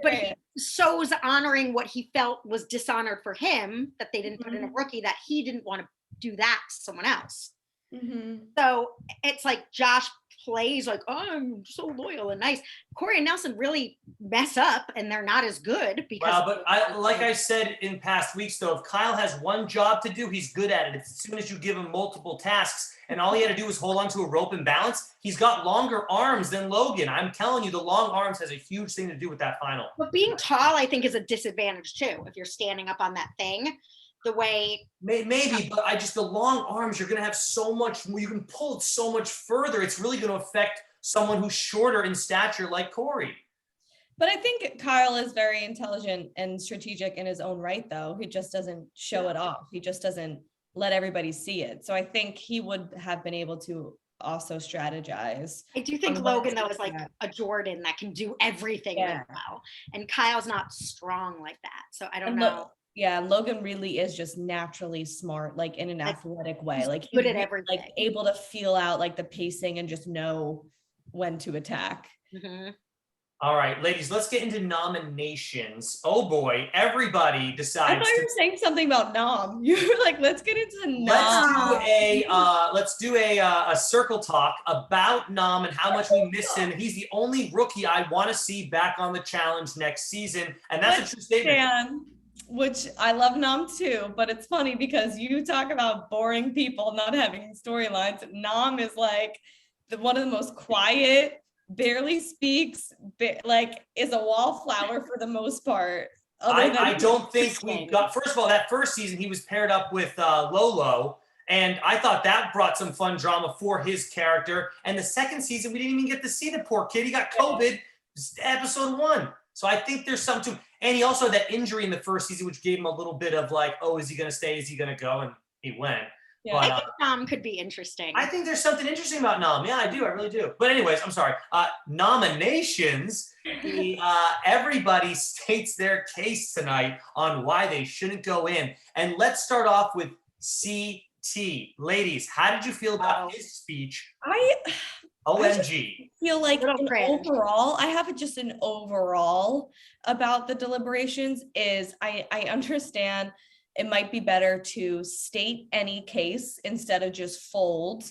But he was honoring what he felt was dishonored for him, that they didn't put in a rookie, that he didn't want to do that to someone else. So it's like Josh plays like, oh, I'm so loyal and nice. Cory and Nelson really mess up, and they're not as good because. But I said in past weeks, though, if Kyle has one job to do, he's good at it. As soon as you give him multiple tasks, and all he had to do was hold on to a rope and balance, he's got longer arms than Logan. I'm telling you, the long arms has a huge thing to do with that final. But being tall, I think, is a disadvantage too. If you're standing up on that thing, the way maybe, but the long arms, you're going to have so much more. You can pull it so much further. It's really going to affect someone who's shorter in stature like Cory. But I think Kyle is very intelligent and strategic in his own right, though. He just doesn't show it off. He just doesn't let everybody see it. So I think he would have been able to also strategize. I do think Logan, though, is like a Jordan that can do everything really well. And Kyle's not strong like that. So I don't know. Logan really is just naturally smart, like in an athletic way. Like, he's good at everything. Like able to feel out like the pacing and just know when to attack. All right, ladies, let's get into nominations. Oh boy, everybody decides. I thought you were saying something about nom. You were like, let's get into nom. Let's do a circle talk about Nom and how much we miss him. He's the only rookie I want to see back on the challenge next season, and that's a true statement. Which I love Nom too, but it's funny because you talk about boring people not having storylines. Nom is like one of the most quiet, barely speaks, is a wallflower for the most part. I don't think we got, first of all, that first season he was paired up with Lolo, and I thought that brought some fun drama for his character. And the second season, we didn't even get to see the poor kid. He got COVID episode 1. So I think there's something to, and he also had that injury in the first season, which gave him a little bit of like, oh, is he going to stay? Is he going to go? And he went. Yeah. I think Nom could be interesting. I think there's something interesting about Nom. Yeah, I do. I really do. But anyways, I'm sorry. Nominations. Everybody states their case tonight on why they shouldn't go in. And let's start off with CT. Ladies, how did you feel about his speech? OMG. I feel like overall, I have just an overall about the deliberations is I understand it might be better to state any case instead of just fold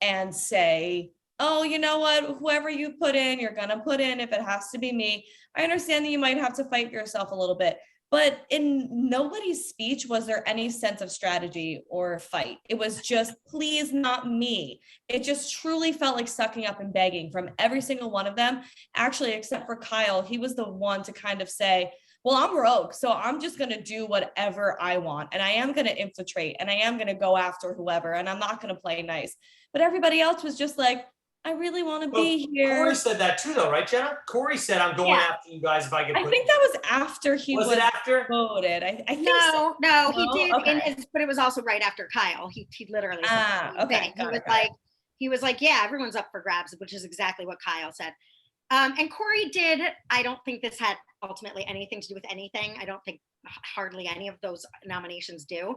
and say, oh, you know what, whoever you put in, you're gonna put in if it has to be me. I understand that you might have to fight for yourself a little bit, but in nobody's speech was there any sense of strategy or fight. It was just, please, not me. It just truly felt like sucking up and begging from every single one of them. Actually, except for Kyle, he was the one to kind of say, well, I'm rogue, so I'm just going to do whatever I want. And I am going to infiltrate and I am going to go after whoever, and I'm not going to play nice. But everybody else was just like, I really want to be here. Cory said that too, though, right, Jenna? Cory said, I'm going after you guys if I get put. I think that was after he was it after? voted. I think no, so. no, he did Okay. in his, but it was also right after Kyle. He literally said the same thing. He was like, yeah, everyone's up for grabs, which is exactly what Kyle said. And Cory did. I don't think this had ultimately anything to do with anything. I don't think hardly any of those nominations do.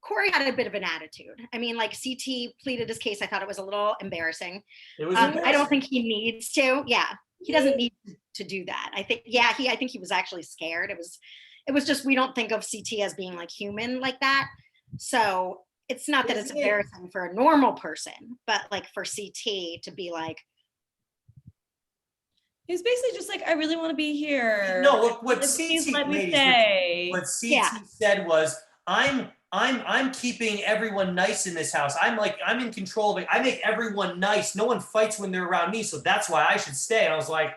Cory had a bit of an attitude. I mean, like, CT pleaded his case. I thought it was a little embarrassing. It was I don't think he needs to. Yeah, he doesn't need to do that. I think, I think he was actually scared. It was just, we don't think of CT as being like human like that. So it's not that it's embarrassing for a normal person, but like for CT to be like, he was basically just like, I really want to be here. No, what Please CT let me stay. What CT said was, I'm keeping everyone nice in this house. I'm in control of it. I make everyone nice. No one fights when they're around me, so that's why I should stay. And I was like,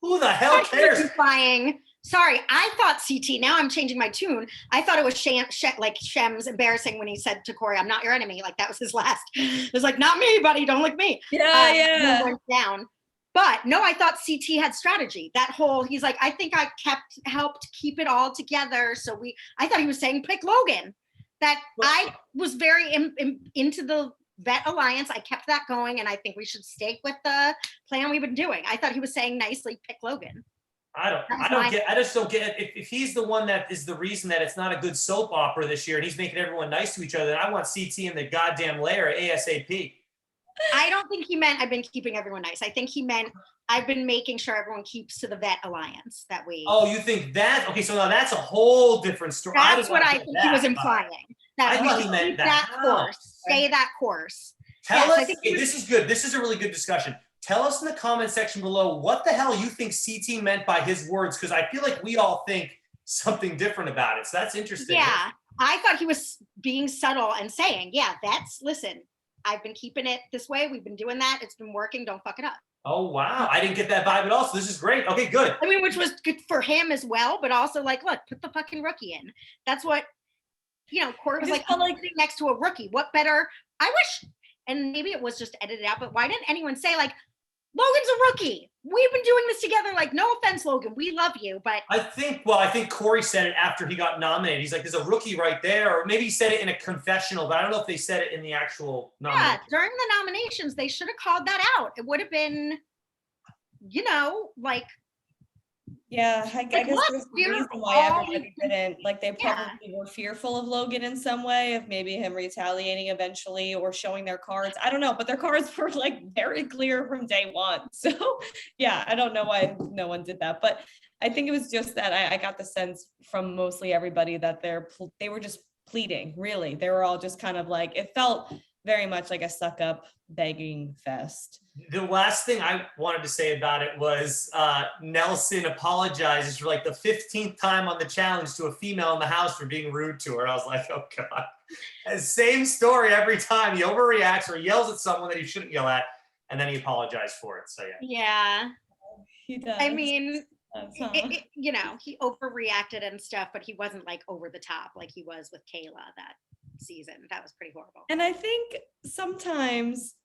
who the hell cares? Implying, sorry, I thought CT, now I'm changing my tune. I thought it was Shem's embarrassing when he said to Cory, I'm not your enemy. Like, that was his last. It was like, not me, buddy, don't lick me. Yeah. He went down. But no, I thought CT had strategy. That whole, he's like, I think I helped keep it all together. So I thought he was saying pick Logan. That I was very into the vet alliance. I kept that going, and I think we should stick with the plan we've been doing. I thought he was saying nicely, pick Logan. I just don't get it. If he's the one that is the reason that it's not a good soap opera this year, and he's making everyone nice to each other, then I want CT in the goddamn lair ASAP. I don't think he meant I've been keeping everyone nice. I think he meant I've been making sure everyone keeps to the vet alliance that we. Oh, you think that? Okay, so now that's a whole different story. That's what I think he was implying. That I thought he meant that course. Stay that course. Tell us. This is good. This is a really good discussion. Tell us in the comment section below what the hell you think CT meant by his words, because I feel like we all think something different about it. So that's interesting. Yeah, I thought he was being subtle and saying, listen, I've been keeping it this way. We've been doing that. It's been working. Don't fuck it up. Oh, wow. I didn't get that vibe at all. So this is great. Okay, good. I mean, which was good for him as well, but also like, look, put the fucking rookie in. That's what, Cory was like, I'm sitting next to a rookie. What better? I wish, and maybe it was just edited out, but why didn't anyone say like, Logan's a rookie. We've been doing this together. Like, no offense, Logan. We love you, but I think Cory said it after he got nominated. He's like, there's a rookie right there. Or maybe he said it in a confessional, but I don't know if they said it in the actual nomination. Yeah, during the nominations, they should have called that out. It would have been, like. Yeah, I guess there's a reason why everybody didn't. Like, they probably were fearful of Logan in some way, of maybe him retaliating eventually or showing their cards. I don't know, but their cards were like very clear from day one. So yeah, I don't know why no one did that, but I think it was just that I got the sense from mostly everybody that they were just pleading. Really, they were all just kind of like, it felt very much like a suck up begging fest. The last thing I wanted to say about it was Nelson apologizes for like the 15th time on the challenge to a female in the house for being rude to her. I was like, oh God. And same story every time. He overreacts or yells at someone that he shouldn't yell at, and then he apologized for it. So yeah. He does. I mean, he overreacted and stuff, but he wasn't like over the top like he was with Kayla that season. That was pretty horrible. And I think sometimes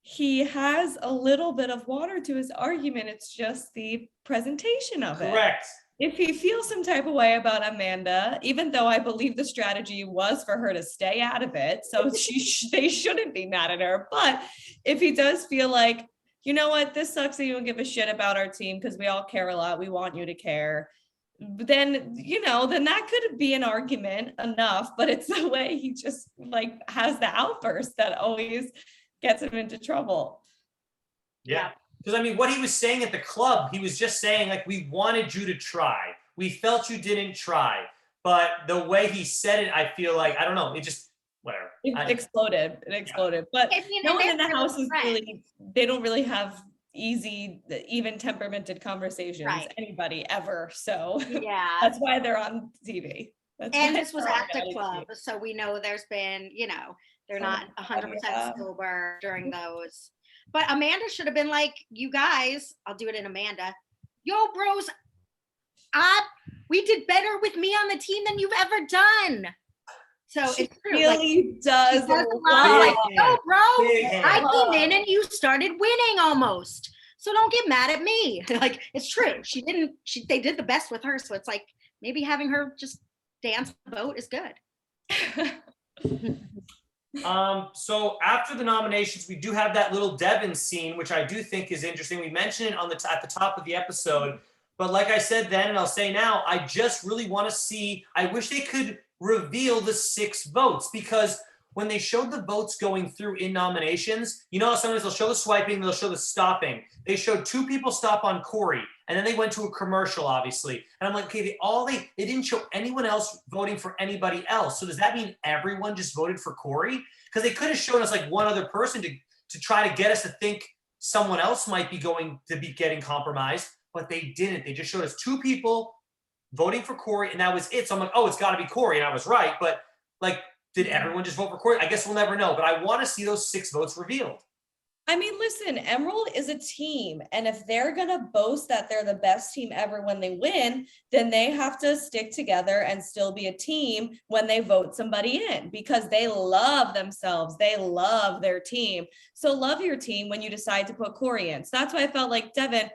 he has a little bit of water to his argument. It's just the presentation of it. Correct. If he feels some type of way about Amanda, even though I believe the strategy was for her to stay out of it, so they shouldn't be mad at her. But if he does feel like, you know what, this sucks that you don't give a shit about our team because we all care a lot, we want you to care, then that could be an argument enough. But it's the way he just like has the outburst that always gets him into trouble. Yeah. Because I mean, what he was saying at the club, he was just saying like, we wanted you to try. We felt you didn't try. but the way he said it, I feel like, I don't know, it just, whatever. It exploded. It exploded. But I mean, no and one in the they're house is friends. really, they don't really have easy, even temperamented conversations, Right. anybody ever. So Yeah. that's why they're on TV. That's And why this was they're on at the reality club, TV. so we know there's been, you know, they're Oh not my God, 100% yeah. sober during those. But Amanda should have been like, you guys, I'll do it in Amanda. Yo, bros, we did better with me on the team than you've ever done. So She it's true. Like, really does she does a lot. love Like, yo, bro, Big hand. I came in and you started winning almost. So don't get mad at me. Like, it's true. They did the best with her. So it's like, maybe having her just dance on the boat is good. So after the nominations, we do have that little Devin scene, which I do think is interesting. We mentioned it at the top of the episode, but like I said then, and I'll say now, I just really want to see. I wish they could reveal the 6 votes, because when they showed the votes going through in nominations, you know how sometimes they'll show the swiping, they'll show the stopping. They showed 2 people stop on Cory, and then they went to a commercial, obviously. And I'm like, okay, they didn't show anyone else voting for anybody else. So does that mean everyone just voted for Cory? Because they could have shown us like one other person to try to get us to think someone else might be going to be getting compromised, but they didn't. They just showed us 2 people voting for Cory, and that was it. So I'm like, oh, it's got to be Cory, and I was right. But like, did everyone just vote for Cory? I guess we'll never know. But I want to see those 6 votes revealed. I mean, listen, Emerald is a team, and if they're gonna boast that they're the best team ever when they win, then they have to stick together and still be a team when they vote somebody in, because they love themselves, they love their team. So love your team when you decide to put Cory in. So that's why I felt like Devin,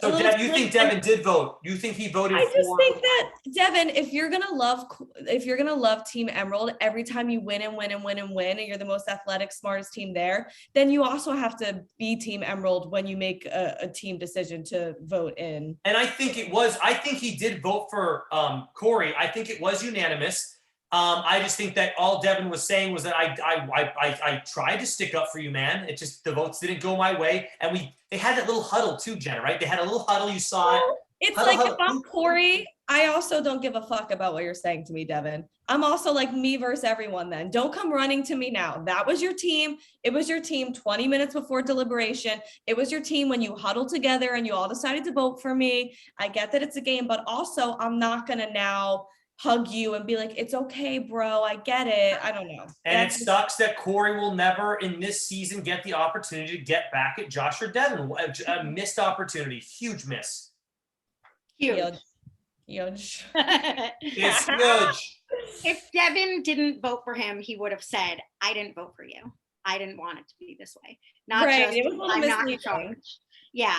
So Dev, you think Devin did vote? You think he voted for? I just think that Devin, if you're gonna love Team Emerald every time you win and win and win and win, and you're the most athletic, smartest team there, then you also have to be Team Emerald when you make a team decision to vote in. And I think he did vote for Cory. I think it was unanimous. I just think that all Devin was saying was that I tried to stick up for you, man. It just, the votes didn't go my way. And they had that little huddle too, Jenna, right? They had a little huddle, you saw it. It's like, if I'm Cory, I also don't give a fuck about what you're saying to me, Devin. I'm also like, me versus everyone then. Don't come running to me now. That was your team. It was your team 20 minutes before deliberation. It was your team when you huddled together and you all decided to vote for me. I get that it's a game, but also I'm not gonna now hug you and be like, it's okay, bro, I get it. I don't know. And it sucks that Cory will never in this season get the opportunity to get back at Josh or Devin. A missed opportunity, huge miss. Huge. Huge. It's huge. If Devin didn't vote for him, he would have said, I didn't vote for you. I didn't want it to be this way. Not right. just, It was a little I'm not in misleading. charge. Yeah.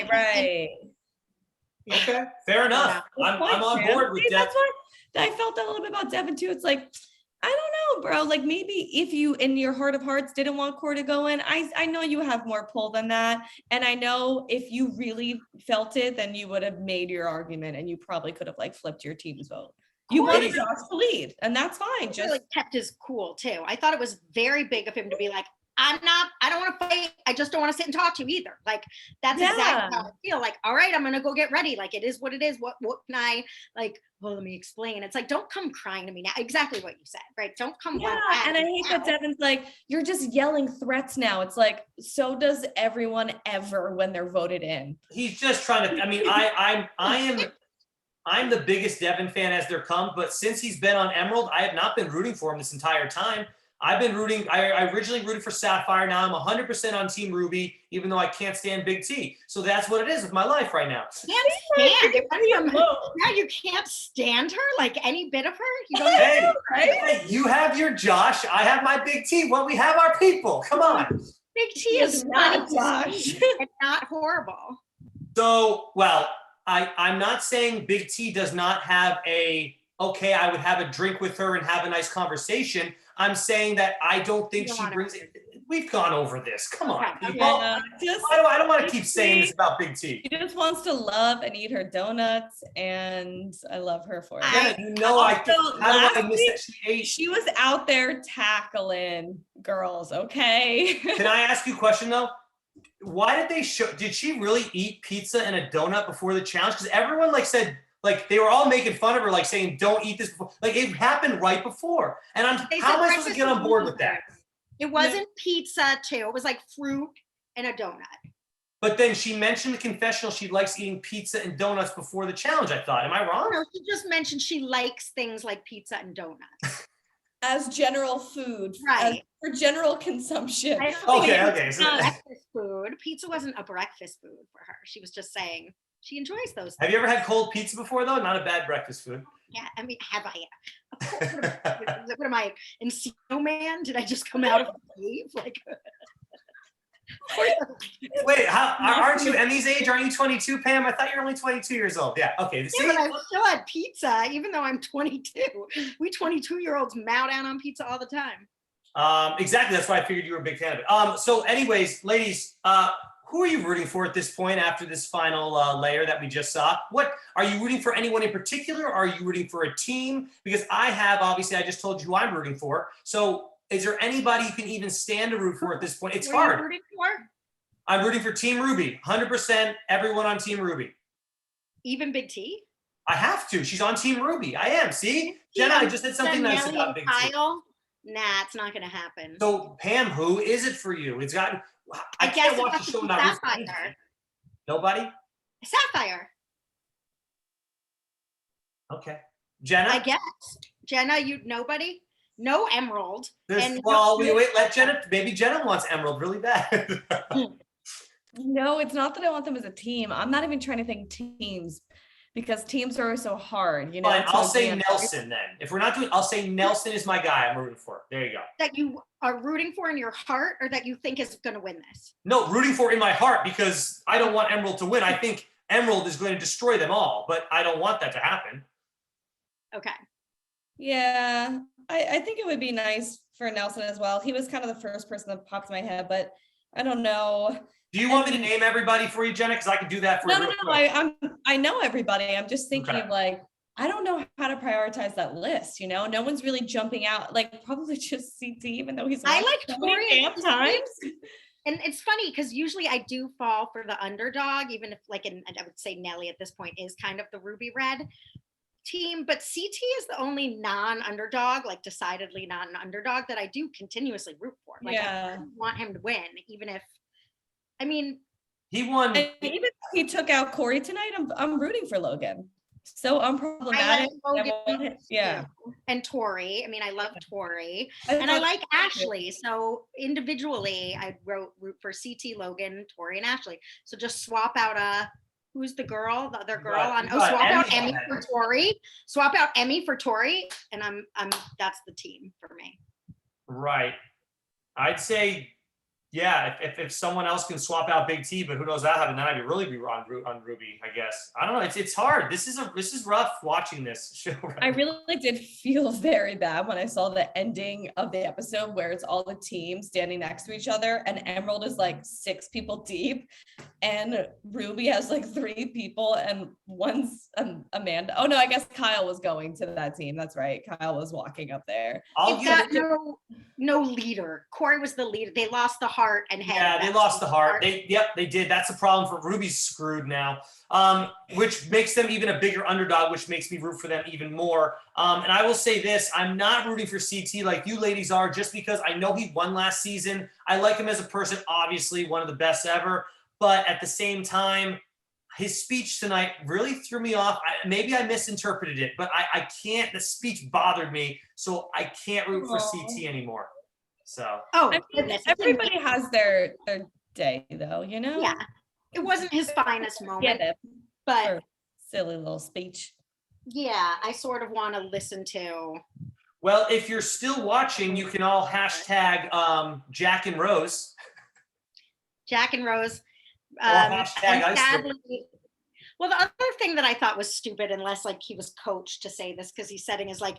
Right. Okay, fair enough. I'm on board with that. That's why I felt that a little bit about Devin too. It's like, I don't know, bro. Like, maybe if you in your heart of hearts didn't want Cory to go in, I know you have more pull than that. And I know if you really felt it, then you would have made your argument and you probably could have like flipped your team's vote. You wanted Josh to lead, and that's fine. Just really kept his cool too. I thought it was very big of him to be like, I don't want to fight. I just don't want to sit and talk to you either. Like, that's exactly how I feel. Like, all right, I'm going to go get ready. Like, it is what it is. What can I, like, well, let me explain. It's like, don't come crying to me now. Exactly what you said, right? Don't come. Yeah, and I hate that Devin's like, you're just yelling threats now. It's like, so does everyone ever when they're voted in. He's just trying to, I mean, I'm the biggest Devin fan as there comes, but since he's been on Emerald, I have not been rooting for him this entire time. I've been rooting, I originally rooted for Sapphire. Now I'm 100% on Team Ruby, even though I can't stand Big T. So that's what it is with my life right now. Now you can't stand her, like any bit of her? You don't hey, you have your Josh, I have my Big T. Well, we have our people. Come on. Big T is not Josh. It's not horrible. So, well, I'm not saying Big T does not have okay, I would have a drink with her and have a nice conversation. I'm saying that I don't think she brings it. We've gone over this. Come on, people. Yeah, I don't want to keep saying this about Big T. She just wants to love and eat her donuts, and I love her for it. She was out there tackling girls, okay? Can I ask you a question, though? Why did they show, did she really eat pizza and a donut before the challenge? Because everyone said, Like, they were all making fun of her, like saying, don't eat this before. Like, it happened right before. And how am I supposed to get on board with that? It wasn't pizza too. It was like fruit and a donut. But then she mentioned the confessional she likes eating pizza and donuts before the challenge, I thought. Am I wrong? No, she just mentioned she likes things like pizza and donuts. As general food. Right. For general consumption. Okay. Breakfast food. Pizza wasn't a breakfast food for her. She was just saying she enjoys those things. Have you ever had cold pizza before, though? Not a bad breakfast food. Yeah, I mean, have I? Of course, what am I, Encino Man? Did I just come out of the cave? Like, wait, aren't you Emmy's age? Aren't you 22, Pam? I thought you were only 22 years old. Yeah, okay. Yeah, but I still had pizza, even though I'm 22. We 22-year-olds mow down on pizza all the time. Exactly. That's why I figured you were a big fan of it. So anyways, ladies, who are you rooting for at this point after this final layer that we just saw? What are you rooting for? Anyone in particular? Or are you rooting for a team? Because obviously, I just told you who I'm rooting for. So is there anybody you can even stand to root for at this point? It's hard. Are you rooting for? I'm rooting for Team Ruby. 100% everyone on Team Ruby. Even Big T? I have to. She's on Team Ruby. I am. See? Jenna, I just said something nice about Big T. Nah, it's not going to happen. So, Pam, who is it for you? It's gotten... I guess can't watch the show now. Sapphire. Nobody? Sapphire. Okay. Jenna? I guess. Jenna, nobody? No Emerald. Let Jenna, maybe Jenna wants Emerald really bad. No, it's not that I want them as a team. I'm not even trying to think teams because teams are so hard, you know. Fine, I'll say Nelson then. If we're not doing, I'll say Nelson is my guy I'm rooting for. There you go. That you are rooting for in your heart or that you think is going to win this? No, rooting for in my heart because I don't want Emerald to win. I think Emerald is going to destroy them all, but I don't want that to happen. Okay. Yeah, I think it would be nice for Nelson as well. He was kind of the first person that popped in my head, but I don't know. Do you want me to name everybody for you, Jenna? Because I can do that for you. No. I know everybody. I'm just thinking Okay. of like, I don't know how to prioritize that list. You know, no one's really jumping out. Like probably just CT, even though he's. I like Cory damn times. And it's funny because usually I do fall for the underdog, even if I would say Nelly at this point is kind of the ruby red team, but CT is the only non-underdog, like decidedly not an underdog that I do continuously root for. Like I want him to win, even if, I mean, he won. And even if he took out Cory tonight, I'm rooting for Logan. So unproblematic. Yeah. And Tori. I mean, I love Tori. And I like Ashley. So individually, I root for CT, Logan, Tori, and Ashley. So just swap out who's the girl, the other girl swap out Emmy for Tori. Swap out Emmy for Tori. And I'm that's the team for me. Right. I'd say, yeah, if someone else can swap out Big T, but who knows that happened, then I'd really be on Ruby, I guess. I don't know. It's hard. This is rough watching this show. Right? I really did feel very bad when I saw the ending of the episode where it's all the teams standing next to each other and Emerald is like 6 people deep and Ruby has like 3 people and one's Amanda. Oh no, I guess Kyle was going to that team. That's right. Kyle was walking up there. No leader. Cory was the leader. They lost the heart and head. Yeah, they lost the heart. They did. That's a problem for Ruby's screwed now, which makes them even a bigger underdog, which makes me root for them even more. And I will say this, I'm not rooting for CT like you ladies are, just because I know he won last season. I like him as a person, obviously one of the best ever. But at the same time, his speech tonight really threw me off. Maybe I misinterpreted it, but I can't. The speech bothered me, so I can't root for CT anymore. So everybody has their day, though, you know. Yeah, it wasn't his finest moment, but silly little speech. Yeah, I sort of want to listen to. Well, if you're still watching, you can all hashtag Jack and Rose. Jack and Rose. Well, the other thing that I thought was stupid, unless like he was coached to say this, because he's setting is like,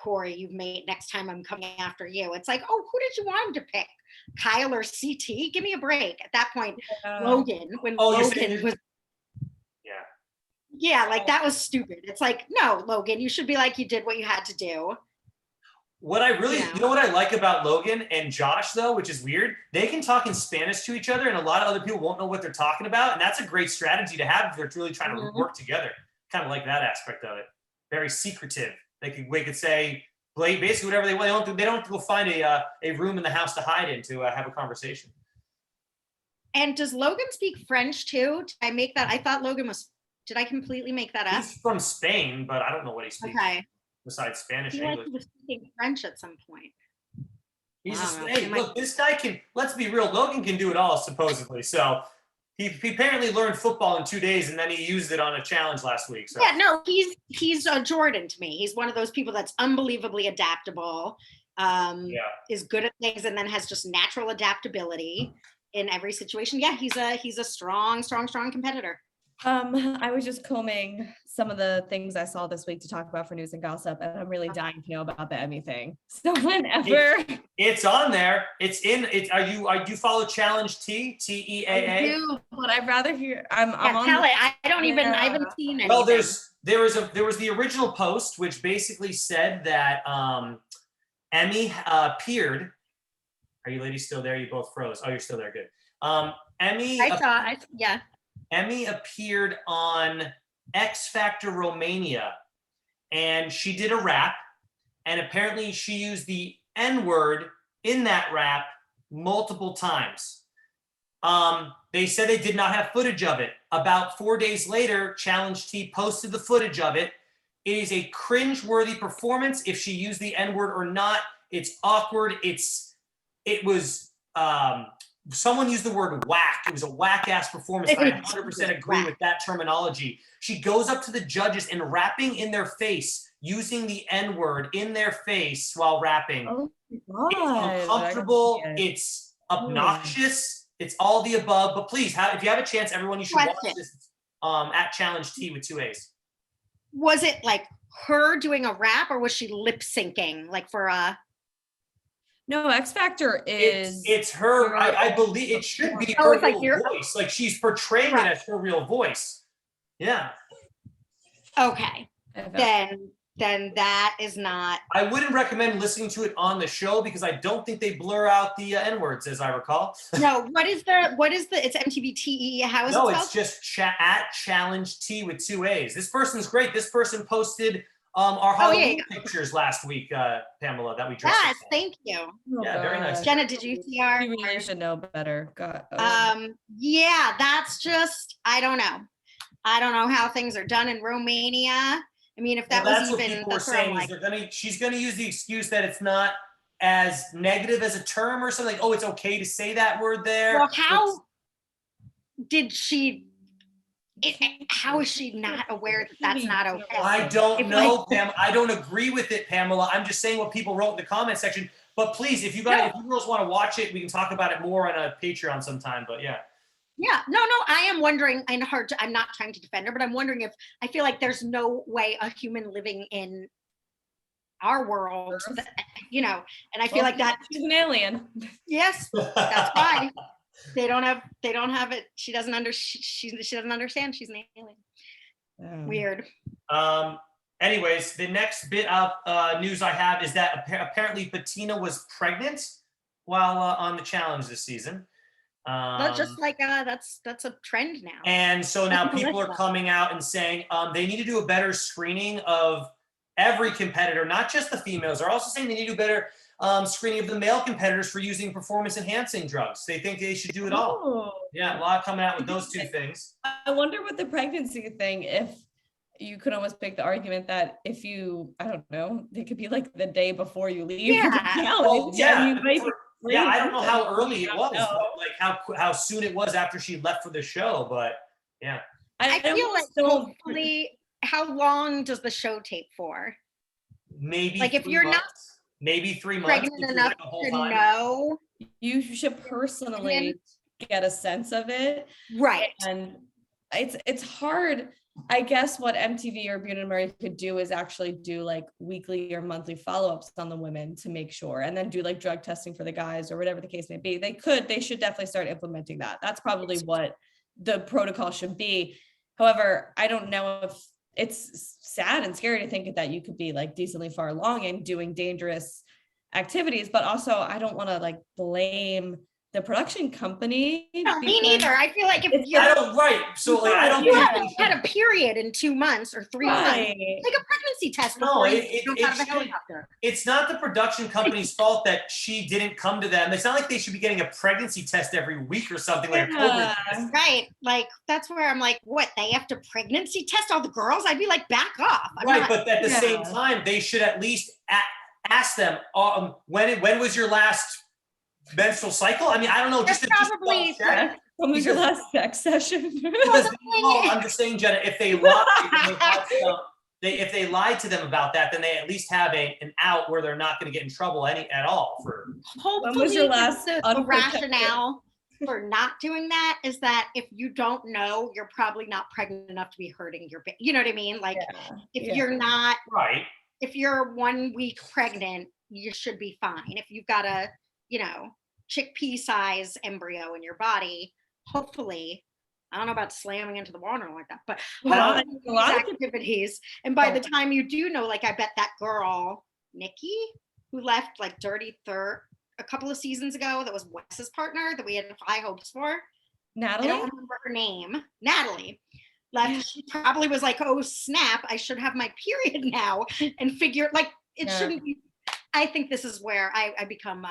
Cory, you've made, next time I'm coming after you. It's like, oh, who did you want him to pick? Kyle or CT? Give me a break. At that point, Logan, when Logan was. Yeah, like that was stupid. It's like, no, Logan, you should be like, you did what you had to do. What I really, you know what I like about Logan and Josh, though, which is weird, they can talk in Spanish to each other and a lot of other people won't know what they're talking about. And that's a great strategy to have if they're really trying to work together. kind of like that aspect of it. Very secretive. We could say basically whatever they want. They don't have to go find a room in the house to hide in to have a conversation. And does Logan speak French too? Did I make that? I thought Logan was. Did I completely make that up? He's from Spain, but I don't know what he speaks. Okay. Besides Spanish, He English. was speaking French at some point. Hey, look, this guy can. Let's be real. Logan can do it all, supposedly. So he apparently learned football in 2 days, and then he used it on a challenge last week. So. Yeah, no, he's a Jordan to me. He's one of those people that's unbelievably adaptable, is good at things, and then has just natural adaptability in every situation. Yeah, he's a strong competitor. I was just combing some of the things I saw this week to talk about for news and gossip, and I'm really dying to know about the Emmy thing. So whenever it's on there, it's in it. Are you follow Challenge TEAA? I do, but I'd rather hear. I'm on. Tell it. I haven't seen anything. Well, there was the original post which basically said that Emmy appeared. Are you ladies still there? You both froze. Oh, you're still there. Good. Emmy appeared on X Factor Romania, and she did a rap, and apparently she used the N-word in that rap multiple times. They said they did not have footage of it. About 4 days later, Challenge T posted the footage of it. It is a cringe-worthy performance. If she used the N-word or not, it's awkward. It was someone used the word whack. It was a whack-ass performance. I 100% agree with that terminology. She goes up to the judges and rapping in their face, using the N-word in their face while rapping. Oh my God. It's uncomfortable. It's obnoxious. It's all the above. But please, if you have a chance, everyone, you should watch this at Challenge T with 2 A's. Was it like her doing a rap, or was she lip syncing like for a? No, X Factor is. It's her. I believe it should be her real voice. Like she's portraying it as her real voice. Yeah. Okay. Then that is not. I wouldn't recommend listening to it on the show because I don't think they blur out the N-words, as I recall. No. What is the? It's MTV TE. How is it spelled? It's just at Challenge T with 2 A's. This person's great. This person posted our Halloween pictures last week, Pamela, that we dressed. Yes, thank you. Very nice. Jenna, did you see our? You really should know better. God. Yeah, that's just. I don't know how things are done in Romania. I mean, if that was even. What people are saying is she's gonna use the excuse that it's not as negative as a term or something. Like, oh, it's okay to say that word there. Well, how did she? How is she not aware that that's not okay? I don't know, Pam. I don't agree with it, Pamela. I'm just saying what people wrote in the comment section. But please, if you girls want to watch it, we can talk about it more on a Patreon sometime. But yeah. Yeah, no, I am wondering, and I'm not trying to defend her, but I'm wondering if I feel like there's no way a human living in our world, that, and I feel like that she's an alien. Yes, that's why they don't have it. She doesn't understand. She's an alien. Weird. Anyways, the next bit of news I have is that apparently Bettina was pregnant while on the challenge this season. But just like that's a trend now. And so now people are coming out and saying they need to do a better screening of every competitor, not just the females. They're also saying they need to do better screening of the male competitors for using performance-enhancing drugs. They think they should do it all. Yeah, a lot coming out with those two things. I wonder with the pregnancy thing, if you could almost make the argument that if you, I don't know, it could be like the day before you leave. Yeah. I don't know how early it was, like how soon it was after she left for the show, but yeah. I feel like hopefully, how long does the show tape for? Maybe like if you're not maybe 3 months pregnant enough to know, you should personally get a sense of it, right? And it's hard. I guess what MTV or Bunin Murray could do is actually do like weekly or monthly follow-ups on the women to make sure, and then do like drug testing for the guys or whatever the case may be. They should definitely start implementing that. That's probably what the protocol should be. However, I don't know if it's sad and scary to think that you could be like decently far along in doing dangerous activities, but also I don't want to like blame the production company. No, me neither. I feel like if It's you I don't, right. So like, I don't you think haven't had a period in 2 months or 3 months, Right. take a pregnancy test No, before you it jump out of a should- helicopter. it's not the production company's fault that she didn't come to them. It's not like they should be getting a pregnancy test every week or something like a COVID test. Right. Like, that's where I'm like, what? They have to pregnancy test all the girls? I'd be like, back off. I'm Right, not- but at the same Yeah. time, they should at least ask them, when was your last menstrual cycle? I mean, I don't know, just They're to probably- just double check. When was your last sex session? Because I'm just saying, Jenna, if they lied, if they lied to them about that, then they at least have an out where they're not going to get in trouble at all for. Hopefully, When was your last the unprotected- rationale for not doing that is that if you don't know, you're probably not pregnant enough to be hurting your baby. You know what I mean? Like, if you're not, Right. if you're 1 week pregnant, you should be fine. If you've got a, chickpea size embryo in your body, hopefully, I don't know about slamming into the water like that, but Well, hopefully a lot of these activities. And by the time you do know, like, I bet that girl, Nikki, who left like Dirty Third a couple of seasons ago, that was Wes's partner that we had high hopes for. I Natalie? don't remember her name. Natalie left. Yeah. She probably was like, oh snap, I should have my period now, and figure like it Yeah. shouldn't be. I think this is where I become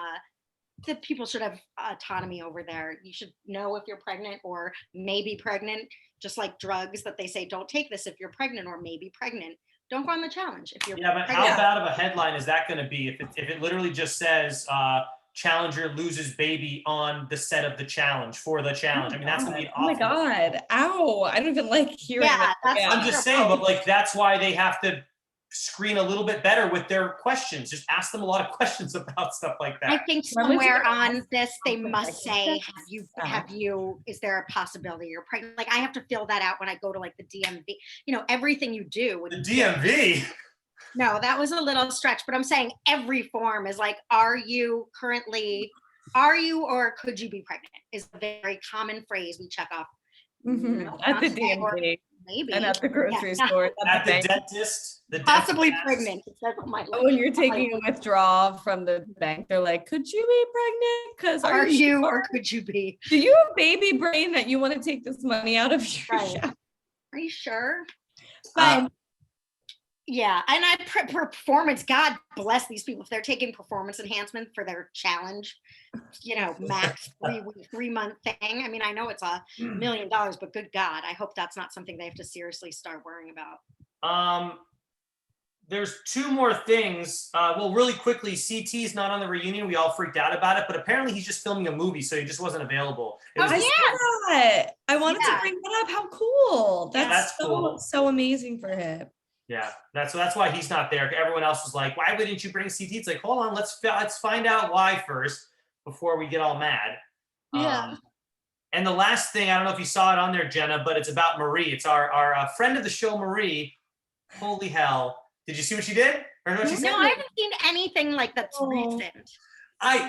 that people should have autonomy over there. You should know if you're pregnant or maybe pregnant, just like drugs that they say don't take this if you're pregnant or maybe pregnant. Don't go on the challenge if you're Yeah, but pregnant. how bad of a headline is that going to be if it literally just says challenger loses baby on the set of the challenge for the challenge? I mean, that's going to be Oh my awful. God. Ow. I don't even like hearing Yeah, that. that's- I'm just saying, but like that's why they have to screen a little bit better with their questions. Just ask them a lot of questions about stuff like I that. think When was somewhere your on last this they something must like say, that? have you, is there a possibility you're pregnant? Like I have to fill that out when I go to like the DMV, everything you do. The DMV. No, that was a little stretch, but I'm saying every form is like, are you or could you be pregnant is a very common phrase we check off. Mhm. No, At the not say, or DMV maybe. and at the grocery Yeah. store. At the bank. dentist. Possibly dentist. pregnant. It says on my When you're on my taking a withdrawal from the bank, they're like, could you be pregnant? Because are you sure? or could you be? Do you have baby brain that you want to take this money out of your Right. account? Are you sure? But yeah, and performance, God bless these people if they're taking performance enhancement for their challenge, max 3-month thing. I mean, I know it's $1 million, but good God, I hope that's not something they have to seriously start worrying about. There's 2 more things. Well, really quickly, CT's not on the reunion. We all freaked out about it, but apparently he's just filming a movie, so he just wasn't available. It was Oh, just- Yeah. I wanted Yeah. to bring that up. How cool. That's cool. so amazing for him. Yeah, that's why he's not there. Everyone else was like, "Why wouldn't you bring CT?" It's like, hold on, let's find out why first before we get all mad. Yeah. And the last thing, I don't know if you saw it on there, Jenna, but it's about Marie. It's our friend of the show, Marie. Holy hell! Did you see what she did? Or what she said? No, I haven't seen anything like that's Oh. recent.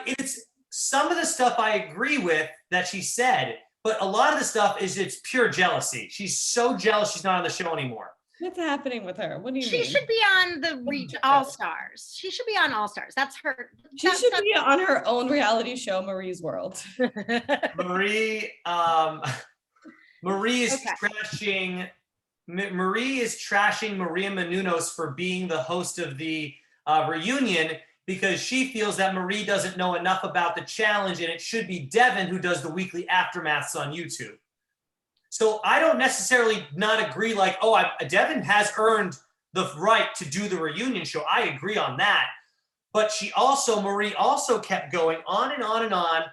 It's some of the stuff I agree with that she said, but a lot of the stuff it's pure jealousy. She's so jealous she's not on the show anymore. What's happening with her? What do you She mean? should be on the All Stars. She should be on All Stars. That's her. She should be on her own reality show, Marie's World. Marie is Okay. trashing. Marie is trashing Maria Menounos for being the host of the reunion because she feels that Marie doesn't know enough about the challenge and it should be Devin who does the weekly aftermaths on YouTube. So I don't necessarily not agree like, Devin has earned the right to do the reunion show. I agree on that. But Marie also kept going on and on and on,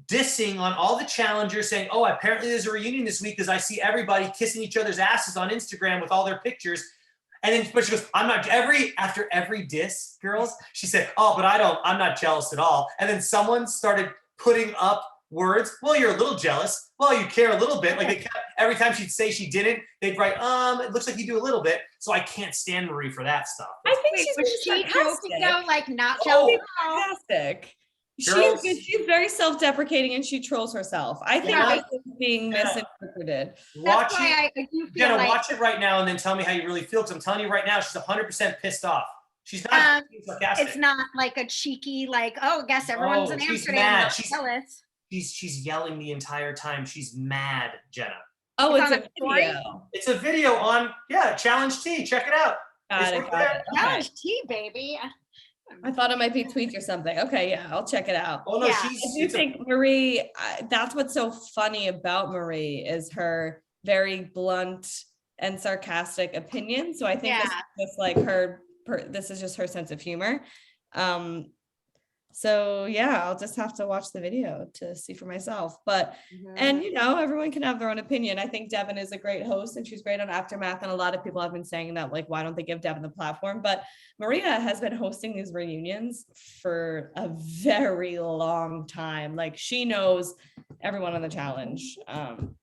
dissing on all the challengers, saying, apparently there's a reunion this week because I see everybody kissing each other's asses on Instagram with all their pictures. And then but she goes, after every diss, girls, she said, but I'm not jealous at all. And then someone started putting up words. Well, you're a little jealous. Well, you care a little bit. Like every time she'd say she didn't, they'd write, it looks like you do a little bit. So I can't stand Marie for that stuff. I think Wait, she's was being she joking sarcastic. though? Like not Oh, joking? Sarcastic. Girls. She's very self-deprecating and she trolls herself. I think Yeah. this is being Yeah. misinterpreted. Watch That's why it. I do feel Jenna, like watch it right now and then tell me how you really feel. Because I'm telling you right now, she's 100% pissed off. She's not being sarcastic. it's not like a cheeky, like, I guess everyone's in she's Amsterdam. mad. not She's- jealous. She's yelling the entire time. She's mad, Jenna. Oh, It's it's on a a story? video. It's a video on Challenge T. Check it out. Got It's it, right got there. it. Okay. Challenge tea, baby. I thought it might be tweets or something. Okay, yeah, I'll check it out. Oh no, Yeah. I do think Marie, that's what's so funny about Marie is her very blunt and sarcastic opinion. So I think this is just like this is just her sense of humor. So yeah, I'll just have to watch the video to see for myself. But and everyone can have their own opinion. I think Devin is a great host and she's great on Aftermath. And a lot of people have been saying that, like, why don't they give Devin the platform? But Maria has been hosting these reunions for a very long time. Like, she knows everyone on the challenge.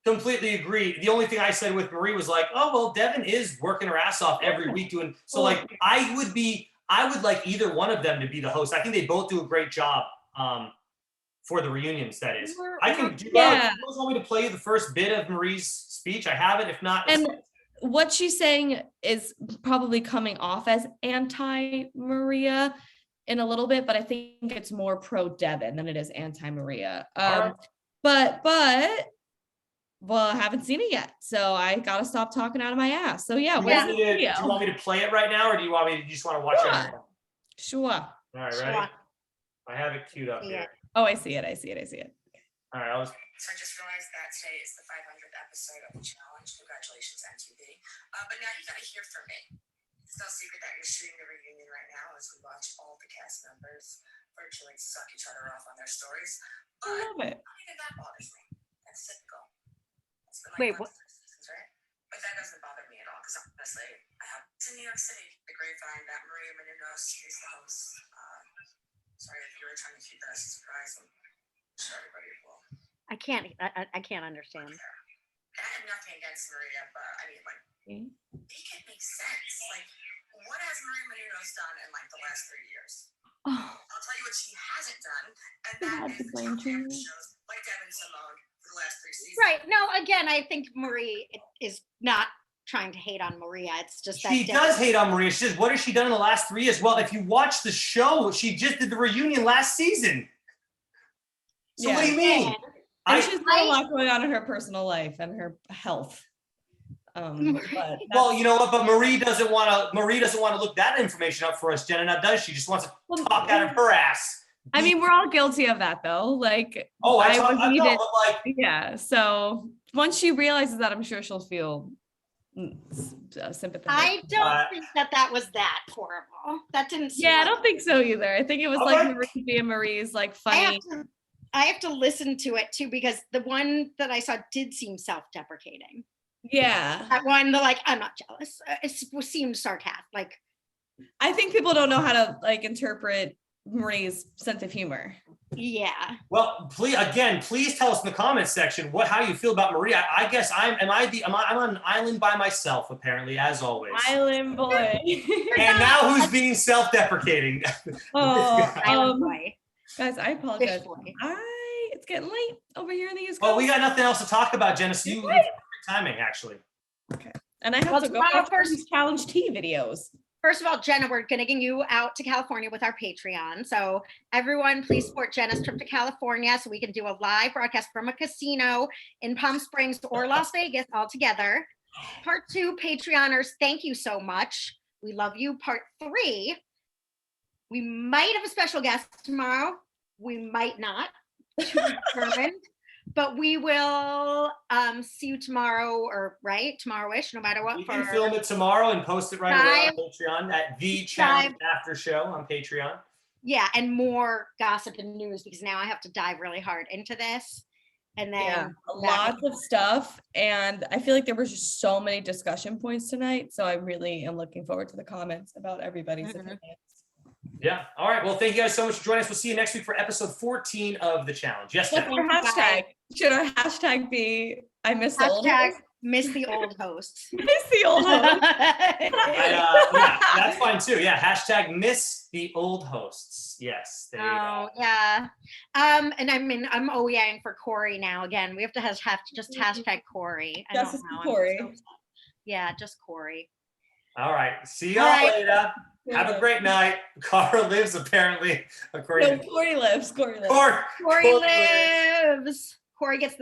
Completely agree. The only thing I said with Marie was like, oh well, Devin is working her ass off every week doing so. Like, I would like either one of them to be the host. I think they both do a great job for the reunions, that is. I can do you guys want me to play the first bit of Marie's speech? I have it. If not, and what she's saying is probably coming off as anti-Maria in a little bit, but I think it's more pro-Devin than it is anti-Maria. Right. But well, I haven't seen it yet, so I gotta stop talking out of my ass. So yeah, do you want me to play it right now, or do you just want to watch it? Sure. All right, ready? I have it queued up here. Oh, I see it. All right, So I just realized that today is the 500th episode of the challenge. Congratulations, MTV. But now you gotta hear from me. It's no secret that you're shooting the reunion right now as we watch all the cast members virtually suck each other off on their stories. But I love it. not even that bothers me. That's typical. It's been Wait, like what? seasons, right? But that doesn't bother me at all because honestly, I have in New York City the grapevine that Maria Menounos is the host. Sorry if you were trying to keep that as a surprise. I'm sure everybody will. I can't understand. I have nothing against Maria, but I mean, like, make it make sense. Like, what has Maria Menounos done in like the last 3 years? Oh. I'll tell you what she hasn't done, and that is shows like Devin Simone for the last 3 seasons. Right. No, again, I think Marie is not trying to hate on Maria. It's just that she does hate on Maria. She says, what has she done in the last 3 years? Well, if you watch the show, she just did the reunion last season. So what do you mean? And she's got a lot going on in her personal life and her health. Well, you know what? But Marie doesn't want to look that information up for us, Jenna. Now, does she? Just wants to talk out of her ass. I mean, we're all guilty of that, though. Like, yeah. So once she realizes that, I'm sure she'll feel sympathetic. I don't think that was that horrible. That didn't. I don't think so either. I think it was like Marie being Marie's like funny. I have to listen to it too, because the one that I saw did seem self-deprecating. Yeah. That one, I'm not jealous. It seemed sarcastic. Like, I think people don't know how to like interpret Marie's sense of humor. Yeah. Well, please tell us in the comments section how you feel about Maria. I guess I'm on an island by myself, apparently, as always. Island boy. And now who's being self-deprecating? Island boy. Guys, I apologize. It's getting late over here in the East Coast. Well, we got nothing else to talk about, Jenna. So you timing, actually. Okay. And I have to go watch these challenge tea videos. First of all, Jenna, we're getting you out to California with our Patreon. So everyone, please support Jenna's trip to California so we can do a live broadcast from a casino in Palm Springs or Las Vegas all together. Part 2, Patreoners, thank you so much. We love you. Part 3, we might have a special guest tomorrow. We might not, to be determined. But we will see you tomorrow, tomorrow-ish, no matter what. We can film it tomorrow and post it right away on Patreon at the Challenge Aftershow on Patreon. Yeah, and more gossip and news, because now I have to dive really hard into this. And then lots of stuff. And I feel like there was just so many discussion points tonight. So I really am looking forward to the comments about everybody's opinions. Yeah. All right. Well, thank you guys so much for joining us. We'll see you next week for episode 14 of the challenge. Yes, What's our hashtag? Should our hashtag be I miss the old hosts? Miss the old hosts. Miss the old hosts. Yeah, that's fine too. Yeah. Hashtag miss the old hosts. Yes. There you go. Yeah. And I'm OEing for Cory now. Again, we have to just hashtag Cory. Justice Cory. Yeah, just Cory. All right. See All y'all right. later. Have a great night. Cara lives apparently, according No, to Cory lives. Cory lives. Cory. Cory lives. Cory gets